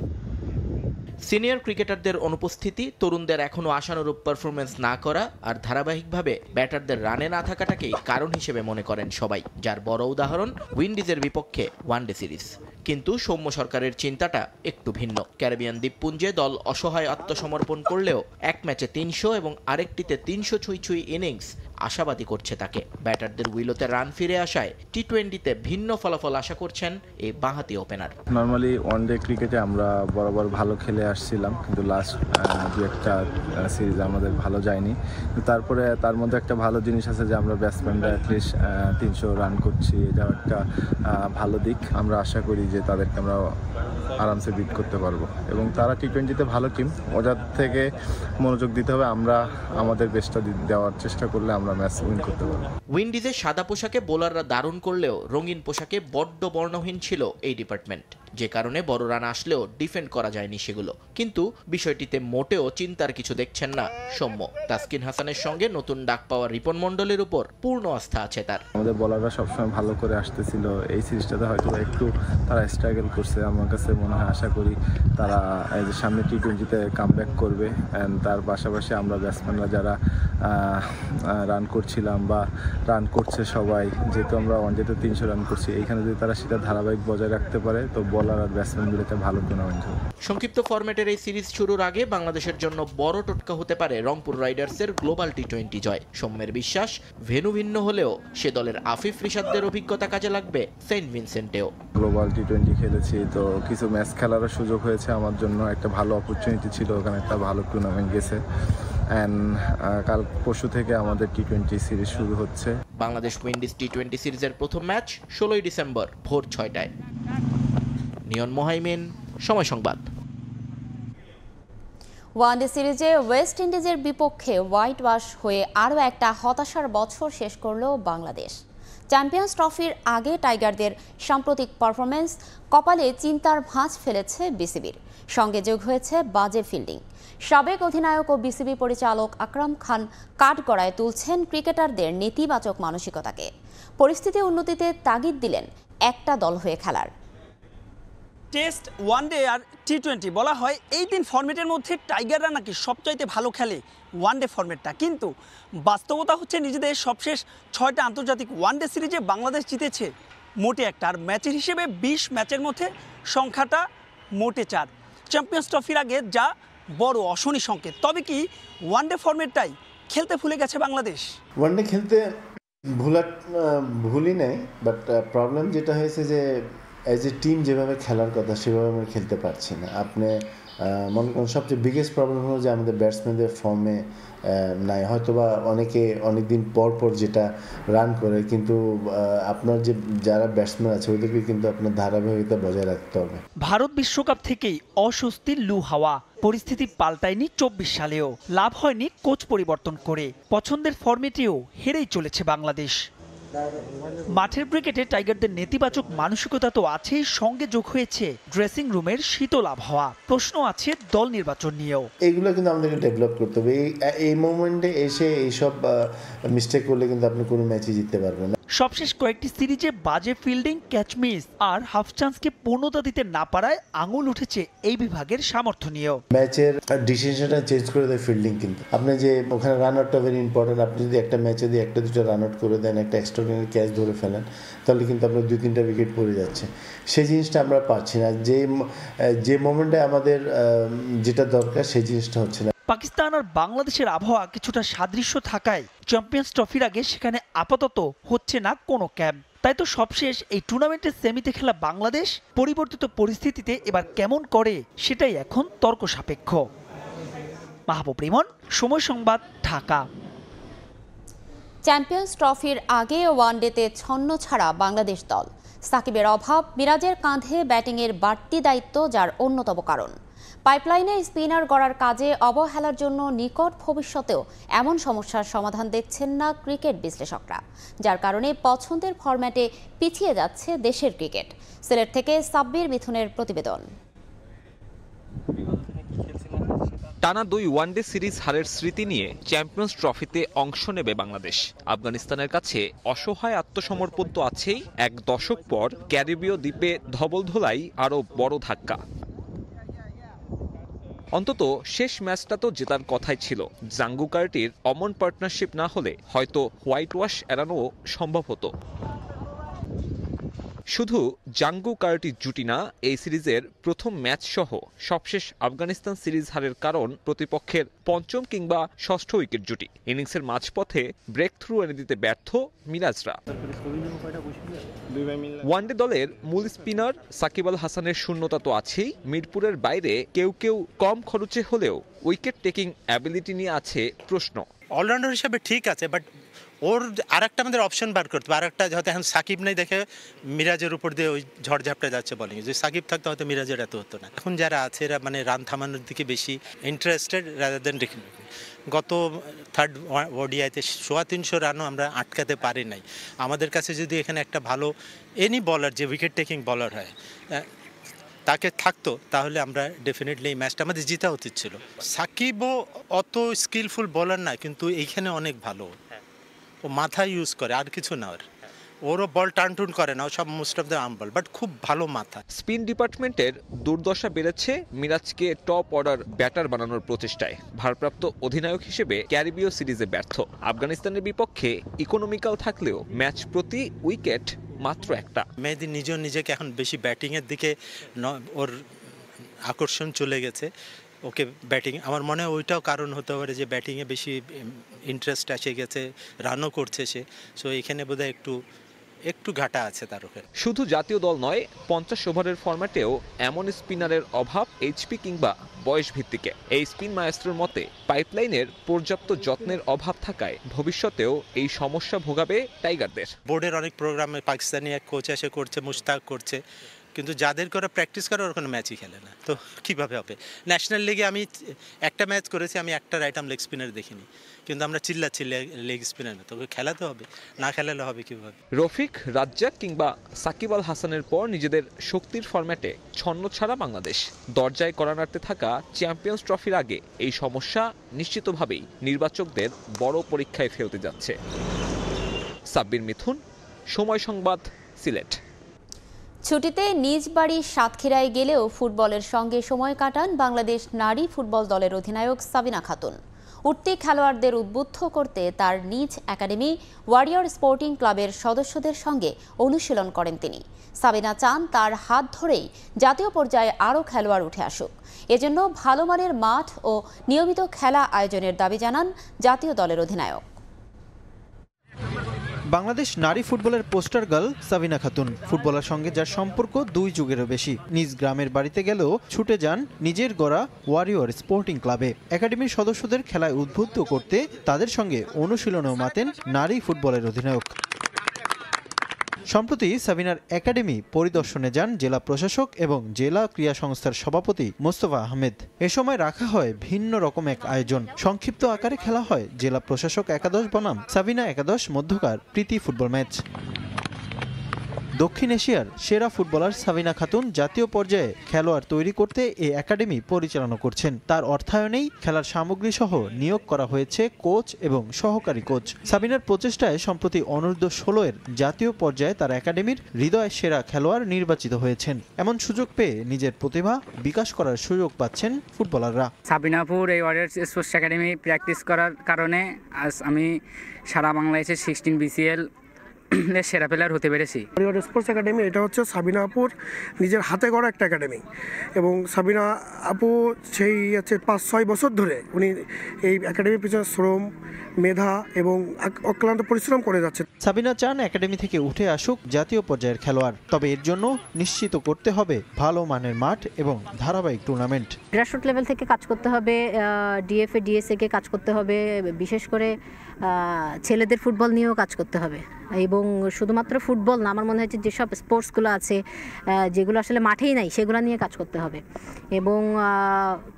সিনিয়র ক্রিকেটারদের অনুপস্থিতি, তরুণদের এখনও আশানুরূপ পারফরমেন্স না করা আর ধারাবাহিকভাবে ব্যাটারদের রানে না থাকাটাকেই কারণ হিসেবে মনে করেন সবাই, যার বড় উদাহরণ উইন্ডিজের বিপক্ষে ওয়ানডে সিরিজ। কিন্তু সৌম্য সরকারের চিন্তাটা একটু ভিন্ন। ক্যারিবিয়ান দ্বীপপুঞ্জে দল অসহায় আত্মসমর্পণ করলেও এক ম্যাচে 300 এবং আরেকটিতে 300 ছুঁই ইনিংস আশাবাদী করছে তাকে। ব্যাটারদের উইলোতে রান ফিরে আসায় টি-20তে ভিন্ন ফলাফল আশা করছেন এই বাঁহাতি ওপেনার। নর্মালি ওয়ানডে ক্রিকেটে আমরা বরাবর ভালো খেলে আসছিলাম, কিন্তু লাস্ট দু একটা সিরিজ আমাদের ভালো যায়নি। তারপরে তার মধ্যে একটা ভালো জিনিস আছে যে আমরা ব্যাটসম্যানরা অ্যাটলিস্ট 300 রান করছি, এটাও একটা ভালো দিক। আমরা আশা করি যে তাদেরকে আমরা আরামসে বিট করতে পারবো এবং তারা টি-20তে ভালো টিম, ওদের থেকে মনোযোগ দিতে হবে। আমরা আমাদের বেস্টটা দেওয়ার চেষ্টা করলে আমরা ম্যাচ উইন করতে পারবো। উইন্ডিজে সাদা পোশাকে বোলাররা দারুণ করলেও রঙিন পোশাকে বড্ড বর্ণহীন ছিল এই ডিপার্টমেন্ট, যে কারণে বড় রান আসলেও ডিফেন্ড করা যায়নি সেগুলো। কিন্তু বিষয়টিতে মোটেও চিন্তার কিছু দেখছেন না সৌম্য। তাসকিন হাসানের সঙ্গে নতুন ডাক পাওয়া রিপন মণ্ডলের উপর পূর্ণ আস্থা আছে তার। আমাদের বলাররা সবসময় ভালো করে আসতেছিল, এই সিরিজটাতে হয়তো একটু তারা স্ট্রাগল করছে। আমার কাছে মনে হয়, আশা করি তারা এই যে সামনে টি-20তে কামব্যাক করবে। অ্যান্ড তার পাশাপাশি আমরা ব্যাটসম্যানরা যারা রান করছিলাম বা রান করছে সবাই, যেহেতু আমরা ওয়ানডেতে 300 রান করছি, এইখানে যদি তারা সেটা ধারাবাহিক বজায় রাখতে পারে তো বলার আর ব্যাটসম্যান মিলে ভালো টুর্নামেন্ট হবে। সংক্ষিপ্ত ফরম্যাটের এই সিরিজ শুরুর আগে বাংলাদেশের জন্য বড় টোটকা হতে পারে রংপুর রাইডার্সের গ্লোবাল টি-20 জয়। সৌম্যের বিশ্বাস, ভেন্যু ভিন্ন হলেও সে দলের আফিফ রিশাদদের অভিজ্ঞতা কাজে লাগবে সেন্ট ভিনসেন্টেও। গ্লোবাল টি-20 খেলেছি, তো কিছু ম্যাচ খেলারও সুযোগ হয়েছে আমার জন্য, একটা ভালো অপরচুনিটি ছিল, ওখানে একটা ভালো টুর্নামেন্ট গেছে। অ্যান্ড কাল পরশু থেকে আমাদের টি-20 সিরিজ শুরু হচ্ছে। বাংলাদেশ উইন্ডিজ টি-20 সিরিজের প্রথম ম্যাচ 16 ডিসেম্বর ভোর 6টায়। নিয়ন মোহাইমিন, সময় সংবাদ। ওয়ানডে সিরিজে ওয়েস্ট ইন্ডিজের বিপক্ষে হোয়াইট ওয়াশ হয়ে আরও একটা হতাশার বছর শেষ করল বাংলাদেশ। চ্যাম্পিয়ন্স ট্রফির আগে টাইগারদের সাম্প্রতিক পারফরমেন্স কপালে চিন্তার ভাঁজ ফেলেছে বিসিবির। সঙ্গে যোগ হয়েছে বাজে ফিল্ডিং। সাবেক অধিনায়ক ও বিসিবি পরিচালক আকরাম খান কাঠগড়ায় তুলছেন ক্রিকেটারদের নেতিবাচক মানসিকতাকে। পরিস্থিতি উন্নতিতে তাগিদ দিলেন একটা দল হয়ে খেলার। টেস্ট, ওয়ানডে আর টি-20 বলা হয় এই তিন ফরম্যাটের মধ্যে টাইগাররা নাকি সবচাইতে ভালো খেলে ওয়ানডে ফরম্যাটটা। কিন্তু বাস্তবতা হচ্ছে নিজেদের সবশেষ 6টা আন্তর্জাতিক ওয়ানডে সিরিজে বাংলাদেশ জিতেছে মোটে একটা, আর ম্যাচের হিসেবে 20 ম্যাচের মধ্যে সংখ্যাটা মোটে 4। চ্যাম্পিয়ন্স ট্রফির আগে যা বড় অশনি সংকেত। তবে কি ওয়ানডে ফরম্যাটটাই খেলতে ভুলে গেছে বাংলাদেশ? ওয়ানডে খেলতে ভুলি নাই, বাট প্রবলেম যেটা হয়েছে যে অ্যাজ এ টিম যেভাবে খেলার কথা সেভাবে আমরা খেলতে পারছি না। আপনি মনে করেন সবচেয়ে বিগেস্ট প্রবলেম হলো যে আমাদের ব্যাটসম্যানদের ফর্মে নাই, হয়তোবা অনেকে অনেকদিন পর যেটা রান করে, কিন্তু আপনার যে যারা ব্যাটসম্যান আছে ওদেরকে কিন্তু আপনার ধারাবাহিকতা বজায় রাখতে হবে। ভারত বিশ্বকাপ থেকেই অস্বস্তির লু হাওয়া, পরিস্থিতি পাল্টায়নি 24 সালেও, লাভ হয়নি কোচ পরিবর্তন করে, পছন্দের ফরম্যাটেও হেরেই চলেছে বাংলাদেশ। মাঠের ক্রিকেটে টাইগারদের নেতিবাচক মানসিকতা তো আছেই, সঙ্গে যোগ হয়েছে ড্রেসিং রুমের শীতল আবহাওয়া। প্রশ্ন আছে দল নির্বাচন নিয়েও। এইগুলো কিন্তু আমাদেরকে ডেভেলপ করতে হবে। এই মোমেন্টে এসে এইসব মিস্টেক করলে কিন্তু আপনি কোনো ম্যাচই জিততে পারবেন না। সবশেষ কয়েকটি সিরিজে বাজে ফিল্ডিং, ক্যাচ মিস আর হাফ চান্সকে পূর্ণতা দিতে না পারায় আঙুল উঠেছে এই বিভাগের সামর্থ্য নিয়েও। ম্যাচের ডিসিশনটা চেঞ্জ করে দেয় ফিল্ডিং, কিন্তু আপনি যে ওখানে রান আউটটা ভেরি ইম্পর্টেন্ট। আপনি যদি একটা ম্যাচে দিয়ে একটা দুটো রান আউট করে দেন, একটা এক্সট্রাঅর্ডিনারি ক্যাচ ধরে ফেলেন, তাহলে কিন্তু আপনার 2-3টা উইকেট পড়ে যাচ্ছে। সেই জিনিসটা আমরা পাচ্ছি না, যে মোমেন্টে আমাদের যেটা দরকার সেই জিনিসটা হচ্ছে না। পাকিস্তান আর বাংলাদেশের আবহাওয়া কিছুটা সাদৃশ্য থাকায় চ্যাম্পিয়ন্স ট্রফির আগে সেখানে আপাতত হচ্ছে না কোনো ক্যাম্প। তাই তো সবশেষ এই টুর্নামেন্টের সেমিতে খেলা বাংলাদেশ পরিবর্তিত পরিস্থিতিতে এবার কেমন করে সেটাই এখন তর্ক সাপেক্ষ। মাহবুব রিমন, সময় সংবাদ, ঢাকা। চ্যাম্পিয়ন্স ট্রফির আগে ওয়ানডেতে ছন্ন ছাড়া বাংলাদেশ দল। সাকিবের অভাব, মিরাজের কাঁধে ব্যাটিংয়ের বাড়তি দায়িত্ব যার অন্যতম কারণ। পাইপলাইনে স্পিনার গড়ার কাজে অবহেলার জন্য নিকট ভবিষ্যতেও এমন সমস্যার সমাধান দেখছেন না ক্রিকেট বিশ্লেষকরা, যার কারণে পছন্দের ফরম্যাটে পিছিয়ে যাচ্ছে দেশের ক্রিকেট। সিলেট থেকে সাব্বির মিথুনের প্রতিবেদন। টানা 2 ওয়ানডে সিরিজ হারের স্মৃতি নিয়ে চ্যাম্পিয়ন্স ট্রফিতে অংশ নেবে বাংলাদেশ। আফগানিস্তানের কাছে অসহায় আত্মসমর্পণ তো আছেই, এক দশক পর ক্যারিবীয় দ্বীপে ধবলধোলাই আরও বড় ধাক্কা। অন্তত শেষ ম্যাচটা তো জেতার কথাই ছিল। জাঙ্গুকার্টির অমন পার্টনারশিপ না হলে হয়তো হোয়াইট ওয়াশ এড়ানো সম্ভব হতো। শুধু জাঙ্গু কার্টির জুটি না, এই সিরিজের প্রথম ম্যাচ সহ সবশেষ আফগানিস্তান সিরিজ হারের কারণ প্রতিপক্ষের পঞ্চম কিংবা ষষ্ঠ উইকেট জুটি। ইনিংসের মাঝপথে ব্রেক থ্রু এনে দিতে ব্যর্থ মিরাজরা। ওয়ানডে দলের মূল স্পিনার সাকিব আল হাসানের শূন্যতা তো আছেই, মিরপুরের বাইরে কেউ কেউ কম খরচে হলেও উইকেট টেকিং অ্যাবিলিটি নিয়ে আছে প্রশ্ন। অলরাউন্ডার হিসাবে ঠিক আছে, বাট ওর আর একটা আমাদের অপশন বার করতে হবে। আর একটা হয়তো এখন সাকিব নেই দেখে মিরাজের উপর দিয়ে ওই ঝড়ঝাপটা যাচ্ছে বলিং। যদি সাকিব থাকতো হয়তো মিরাজের এত হতো না। এখন যারা আছে এরা মানে রান থামানোর দিকে বেশি ইন্টারেস্টেড রাদার দেন। গত থার্ড ওডিআইতে 350 রানও আমরা আটকাতে পারি নাই। আমাদের কাছে যদি এখানে একটা ভালো এনি বলার যে উইকেট টেকিং বলার হয় তাকে থাকতো, তাহলে আমরা ডেফিনেটলি এই ম্যাচটা আমাদের জিতা উচিত ছিল। সাকিবও অত স্কিলফুল বলার না, কিন্তু এইখানে অনেক ভালো। ও মাথা ইউজ করে, আর কিছু না। ওরও বল টার্ন টুন করে না, ও সব most of the arm ball, but খুব ভালো মাথা। স্পিন ডিপার্টমেন্টের দুর্দশা বেড়েছে মিরাজকে টপ অর্ডার ব্যাটার বানানোর প্রচেষ্টায়। ভারপ্রাপ্ত অধিনায়ক হিসেবে ক্যারিবীয় সিরিজে ব্যর্থ। আফগানিস্তানের বিপক্ষে ইকোনমিক্যাল থাকলেও ম্যাচ প্রতি উইকেট মাত্র একটা। মেহেদী নিজেকে এখন বেশি ব্যাটিংয়ের দিকে ওর আকর্ষণ চলে গেছে। ওকে ব্যাটিং, আমার মনে হয় ওইটাও কারণ হতে পারে যে ব্যাটিংয়ে বেশি ইন্টারেস্ট এসে গেছে, রানও করছে সে। সো এখানে বোধহয় একটু ঘাটা আছে তার ওকে। শুধু জাতীয় দল নয়, 50 ওভারের ফরম্যাটেও এমন স্পিনারের অভাব এইচপি কিংবা বয়স ভিত্তিকে। এই স্পিন মায়েস্ট্রোর মতে পাইপলাইনের পর্যাপ্ত যত্নের অভাব থাকায় ভবিষ্যতেও এই সমস্যা ভোগাবে টাইগারদের। বোর্ডের অনেক প্রোগ্রামে পাকিস্তানি এক কোচ এসে করছে, মুশতাক করছে, কিন্তু যাদের করে প্র্যাকটিস করে ওর কোনো ম্যাচই খেলে না। তো কীভাবে হবে? ন্যাশনাল লিগে আমি একটা ম্যাচ করেছি, আমি একটা রাইট আর্ম লেগ স্পিনার দেখিনি, কিন্তু আমরা চিল্লাচ্ছি লেগ স্পিনার না। তোকে খেলাতে হবে, না খেলালে হবে কীভাবে? রফিক, রাজ্জাক কিংবা সাকিব আল হাসানের পর নিজেদের শক্তির ফরম্যাটে ছন্ন ছাড়া বাংলাদেশ। দরজায় কড়া নাড়তে থাকা চ্যাম্পিয়ন্স ট্রফির আগে এই সমস্যা নিশ্চিতভাবেই নির্বাচকদের বড় পরীক্ষায় ফেলতে যাচ্ছে। সাব্বির মিথুন, সময় সংবাদ, সিলেট। ছুটিতে নিজ বাড়ি সাতক্ষীরায় গেলেও ফুটবলের সঙ্গে সময় কাটান বাংলাদেশ নারী ফুটবল দলের অধিনায়ক সাবিনা খাতুন। উঠতি খেলোয়াড়দের উদ্বুদ্ধ করতে তার নিজ একাডেমি ওয়ারিয়র স্পোর্টিং ক্লাবের সদস্যদের সঙ্গে অনুশীলন করেন তিনি। সাবিনা চান তার হাত ধরেই জাতীয় পর্যায়ে আরও খেলোয়াড় উঠে আসুক। এজন্য ভালো মানের মাঠ ও নিয়মিত খেলা আয়োজনের দাবি জানান জাতীয় দলের অধিনায়ক। বাংলাদেশ নারী ফুটবলের পোস্টার গার্ল সাবিনা খাতুন। ফুটবলের সঙ্গে যার সম্পর্ক 2 যুগেরও বেশি। নিজ গ্রামের বাড়িতে গেলেও ছুটে যান নিজের গড়া ওয়ারিয়র স্পোর্টিং ক্লাবে। একাডেমির সদস্যদের খেলায় উদ্বুদ্ধ করতে তাদের সঙ্গে অনুশীলনেও মাতেন নারী ফুটবলের অধিনায়ক। সম্প্রতি সাবিনার একাডেমি পরিদর্শনে যান জেলা প্রশাসক এবং জেলা ক্রীড়া সংস্থার সভাপতি মোস্তফা আহমেদ। এ সময় রাখা হয় ভিন্ন রকম এক আয়োজন। সংক্ষিপ্ত আকারে খেলা হয় জেলা প্রশাসক একাদশ বনাম সাবিনা একাদশ মধ্যকার প্রীতি ফুটবল ম্যাচ। দক্ষিণ এশিয়ার সেরা ফুটবলার সাবিনা খাতুন জাতীয় পর্যায়ে খেলোয়াড় তৈরি করতে এই একাডেমি পরিচালনা করছেন। তার অর্থায়নেই খেলার সামগ্রী সহ নিয়োগ করা হয়েছে কোচ এবং সহকারী কোচ। সাবিনার প্রচেষ্টায় সম্প্রতি অনূর্ধ্ব-16 এর জাতীয় পর্যায়ে তার একাডেমির হৃদয় সেরা খেলোয়াড় নির্বাচিত হয়েছেন। এমন সুযোগ পেয়ে নিজের প্রতিভা বিকাশ করার সুযোগ পাচ্ছেন ফুটবলাররা। সাবিনাপুর এই ওয়ারিয়র্স স্পোর্টস একাডেমি প্র্যাকটিস করার কারণে আজ আমি সারা বাংলাদেশের 16 BCL সেরা প্লেয়ার হতে পেরেছি। ওয়ারিয়র স্পোর্টস একাডেমি এটা হচ্ছে সাবিনা আপুর নিজের হাতে গড়া একটা একাডেমি এবং সাবিনা আপু সেই হচ্ছে 5-6 বছর ধরে উনি এই একাডেমির পিছনে শ্রম, মেধা এবং অক্লান্ত পরিশ্রম করে যাচ্ছে। সাবিনা চান একাডেমি থেকে উঠে আসুক জাতীয় পর্যায়ের খেলোয়াড়, তবে এর জন্য নিশ্চিত করতে হবে ভালো মানের মাঠ এবং ধারাবাহিক টুর্নামেন্ট। গ্রাসরুট লেভেল থেকে কাজ করতে হবে, ডিএফএ ডিএসএ কে কাজ করতে হবে, বিশেষ করে ছেলেদের ফুটবল নিয়েও কাজ করতে হবে। এবং শুধুমাত্র ফুটবল না, আমার মনে হচ্ছে যেসব স্পোর্টসগুলো আছে যেগুলো আসলে মাঠেই নাই সেগুলো নিয়ে কাজ করতে হবে এবং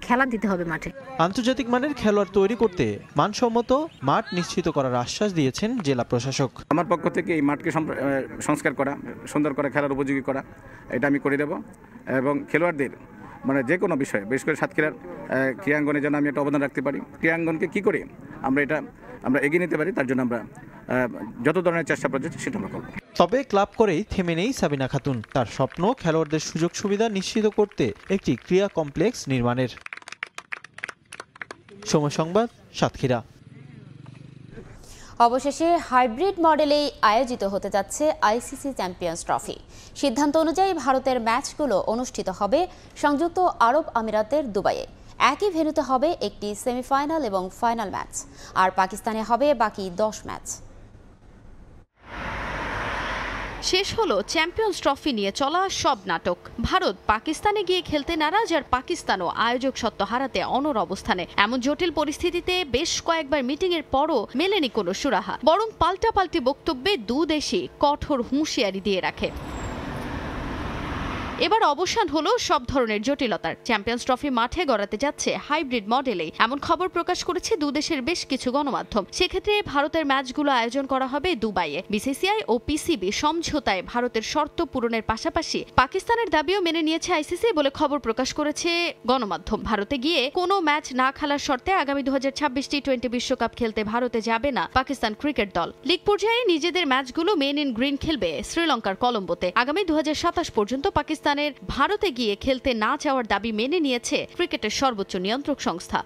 খেলা দিতে হবে মাঠে। আন্তর্জাতিক মানের খেলোয়াড় তৈরি করতে মানসম্মত মাঠ নিশ্চিত করার আশ্বাস দিয়েছেন জেলা প্রশাসক। আমার পক্ষ থেকে এই মাঠকে সংস্কার করা, সুন্দর করে খেলার উপযোগী করা, এটা আমি করে দেব এবং খেলোয়াড়দের মানে যে কোনো বিষয়ে, বিশেষ করে সাতক্ষীরার ক্রীড়াঙ্গনে যেন আমি একটা অবদান রাখতে পারি। ক্রীড়াঙ্গনকে কী করে আমরা এগিয়ে নিতে পারি, তার জন্য আমরা যত ধরনের চেষ্টা প্রচেষ্টা সেটা আমরা করব। তবে ক্লাব করেই থেমে নেই সাবিনা খাতুন। তার স্বপ্ন খেলোয়াড়দের সুযোগ সুবিধা নিশ্চিত করতে একটি ক্রীড়া কমপ্লেক্স নির্মাণের। সময় সংবাদ, সাতক্ষীরা। অবশেষে হাইব্রিড মডেলেই আয়োজিত হতে যাচ্ছে আইসিসি চ্যাম্পিয়ন্স ট্রফি। সিদ্ধান্ত অনুযায়ী ভারতের ম্যাচগুলো অনুষ্ঠিত হবে সংযুক্ত আরব আমিরাতের দুবাইয়ে। একই ভেন্যুতে হবে একটি সেমিফাইনাল এবং ফাইনাল ম্যাচ, আর পাকিস্তানে হবে বাকি 10 ম্যাচ। শেষ হলো চ্যাম্পিয়ন্স ট্রফি নিয়ে চলা সব নাটক। ভারত পাকিস্তানে গিয়ে খেলতে নারাজ, আর পাকিস্তানও আয়োজক সত্ত্ব হারাতে অনড় অবস্থানে। এমন জটিল পরিস্থিতিতে বেশ কয়েকবার মিটিংয়ের পরও মেলেনি কোনো সুরাহা, বরং পাল্টাপাল্টি বক্তব্যে দু দেশই কঠোর হুঁশিয়ারি দিয়ে রাখে। এবার অবসান হলো সব ধরনের জটিলতার। চ্যাম্পিয়ন্স ট্রফি মাঠে গড়াতে যাচ্ছে হাইব্রিড মডেলে, এমন খবর প্রকাশ করেছে দুদেশের বেশ কিছু গণমাধ্যম। সেক্ষেত্রে ভারতের ম্যাচগুলো আয়োজন করা হবে দুবাইয়ে। বিসিসিআই ও পিসিবি সমঝোতায় ভারতের শর্ত পূরণের পাশাপাশি পাকিস্তানের দাবিও মেনে নিয়েছে আইসিসি বলে খবর প্রকাশ করেছে গণমাধ্যম। ভারতে গিয়ে কোনো ম্যাচ না খেলার শর্তে আগামী 2026 টি20 বিশ্বকাপ খেলতে ভারতে যাবে না পাকিস্তান ক্রিকেট দল। লিগ পর্যায়ে নিজেদের ম্যাচগুলো মেন ইন গ্রিন খেলবে শ্রীলঙ্কার কলম্বোতে। আগামী 2027 পর্যন্ত পাকিস্তানের ভারতে গিয়ে খেলতে না চাওয়ার দাবি মেনে নিয়েছে ক্রিকেটের সর্বোচ্চ নিয়ন্ত্রক সংস্থা।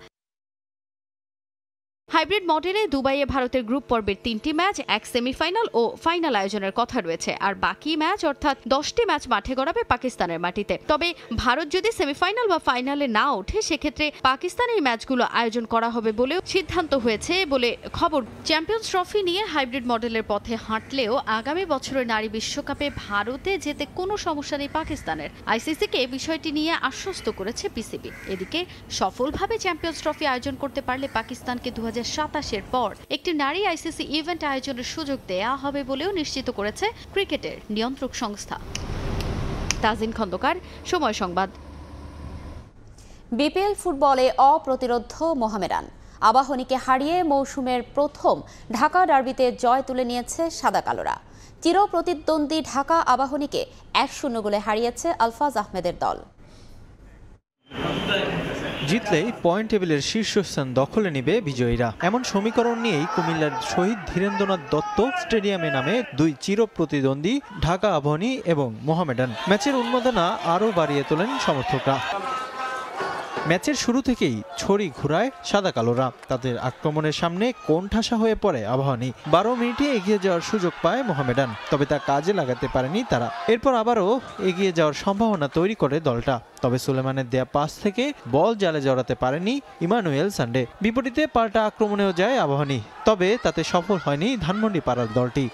হাইব্রিড মডেলে দুবাইয়ে ভারতের গ্রুপ পর্বের 3টি ম্যাচ, এক সেমিফাইনাল ও ফাইনাল আয়োজনের কথা রয়েছে, আর বাকি ম্যাচ অর্থাৎ 10টি ম্যাচ মাঠে গড়াবে পাকিস্তানের মাটিতে। তবে ভারত যদি সেমিফাইনাল বা ফাইনালে না ওঠে, সেক্ষেত্রে পাকিস্তানে এই ম্যাচগুলো আয়োজন করা হবে বলেও সিদ্ধান্ত হয়েছে বলে খবর। চ্যাম্পিয়ন্স ট্রফি নিয়ে হাইব্রিড মডেলের পথে হাঁটলেও আগামী বছরের নারী বিশ্বকাপে ভারতে যেতে কোনো সমস্যা নেই পাকিস্তানের। আইসিসিকে বিষয়টি নিয়ে আশ্বস্ত করেছে পিসিবি। এদিকে সফলভাবে চ্যাম্পিয়ন্স ট্রফি আয়োজন করতে পারলে পাকিস্তানকে 2027 পর একটি নারী আইসিসি ইভেন্ট আয়োজনের সুযোগ দেয়া হবে বলেও নিশ্চিত করেছে ক্রিকেটের নিয়ন্ত্রক সংস্থা। তাজিন খন্দকার, সময় সংবাদ। বিপিএল ফুটবলে অপ্রতিরোধ্য মোহামেডান আবাহনীকে হারিয়ে মৌসুমের প্রথম ঢাকা ডার্বিতে জয় তুলে নিয়েছে সাদা কালোরা। চিরপ্রতিদ্বন্দ্বী ঢাকা আবাহনীকে 1-0 গোলে হারিয়েছে আলফাজ আহমেদের দল। জিতলেই পয়েন্ট টেবিলের শীর্ষস্থান দখলে নেবে বিজয়ীরা। এমন সমীকরণ নিয়েই কুমিল্লার শহীদ ধীরেন্দ্রনাথ দত্ত স্টেডিয়ামে নামে দুই চিরপ্রতিদ্বন্দ্বী ঢাকা আবাহনী এবং মোহামেডান। ম্যাচের উন্মাদনা আরও বাড়িয়ে তোলেন সমর্থকরা। ম্যাচের শুরু থেকেই ছড়ি ঘুরায় সাদা কালোরা। তাদের আক্রমণের সামনে কোণঠাসা হয়ে পড়ে আবাহনী। 12 মিনিটে এগিয়ে যাওয়ার সুযোগ পায় মোহামেডান, তবে তা কাজে লাগাতে পারেনি তারা। এরপর আবারও এগিয়ে যাওয়ার সম্ভাবনা তৈরি করে দলটা, তবে সুলেমানের দেয়া পাস থেকে বল জালে জড়াতে পারেনি ইমানুয়েল সান্ডে। বিপরীতে পাল্টা আক্রমণেও যায় আবাহনী, তবে তাতে সফল হয়নি ধানমন্ডি পাড়ার দলটি।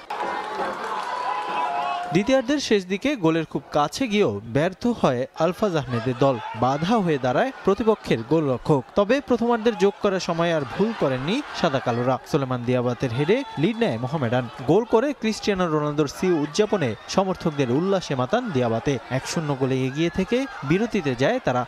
দ্বিতীয়ার্ধের শেষ দিকে গোলের খুব কাছে গিয়েও ব্যর্থ হয় আলফাজ আহমেদের দল। বাধা হয়ে দাঁড়ায় প্রতিপক্ষের গোলরক্ষক। তবে প্রথমার্ধের যোগ করার সময় আর ভুল করেননি সাদা কালোরা। সুলেমান দিয়াবাতের হেডে লিড নেয় মোহামেডান। গোল করে ক্রিস্টিয়ানো রোনালদোর উদযাপনে সমর্থকদের উল্লাসে মাতান দিয়াবাতে। 1-0 গোলে এগিয়ে থেকে বিরতিতে যায় তারা।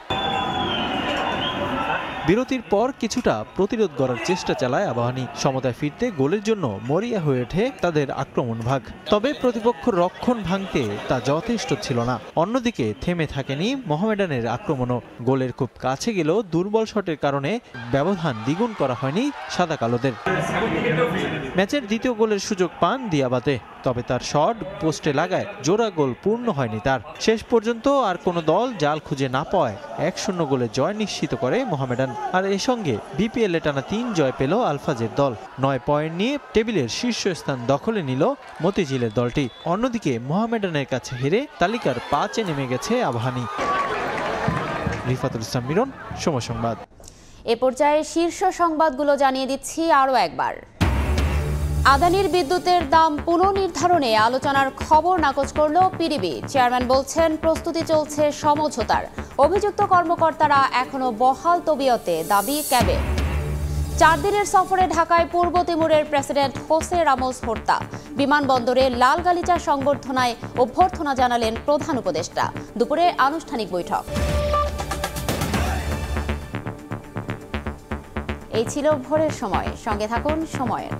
বিরতির পর কিছুটা প্রতিরোধ গড়ার চেষ্টা চালায় আবাহনী। সমতায় ফিরতে গোলের জন্য মরিয়া হয়ে ওঠে তাদের আক্রমণ ভাগ, তবে প্রতিপক্ষ রক্ষণ ভাঙতে তা যথেষ্ট ছিল না। অন্যদিকে থেমে থাকেনি মোহামেডানের আক্রমণও। গোলের খুব কাছে গেলেও দুর্বল শটের কারণে ব্যবধান দ্বিগুণ করা হয়নি সাদা কালোদের। ম্যাচের দ্বিতীয় গোলের সুযোগ পান দিয়াবাতে, তবে তার শট পোস্টে লাগায় জোড়া গোল পূর্ণ হয়নি তার। শেষ পর্যন্ত আর কোনো দল জাল খুঁজে না পাওয়ায় 1-0 গোলে জয় নিশ্চিত করে মোহামেডান। আর এর সঙ্গে বিপিএল-এ টানা 3 জয় পেল আলফাজের দল। 9 পয়েন্ট নিয়ে টেবিলের শীর্ষস্থান দখলে নিল মতিঝিলের দলটি। অন্যদিকে মোহামেডানের কাছে হেরে তালিকার 5-এ নেমে গেছে আবাহনী। রিফাতুল ইসলাম মিরন, সময় সংবাদ। এ পর্যায়ে শীর্ষ সংবাদগুলো জানিয়ে দিচ্ছি আরও একবার। আদানির বিদ্যুতের দাম পুনর্নির্ধারণে আলোচনার খবর নাকচ করল পিডিবি। চেয়ারম্যান বলছেন প্রস্তুতি চলছে সমঝোতার। অভিযুক্ত কর্মকর্তারা এখনো বহাল তবিয়তে, দাবি ক্যাবে। 4 দিনের সফরে ঢাকায় পূর্ব তিমুরের প্রেসিডেন্ট হোসে রামোস হোর্তা। বিমানবন্দরে লাল গালিচা সংবর্ধনায় অভ্যর্থনা জানালেন প্রধান উপদেষ্টা। দুপুরে আনুষ্ঠানিক বৈঠক। এই ছিল ভোরের সময়। সঙ্গে থাকুন সময়ের।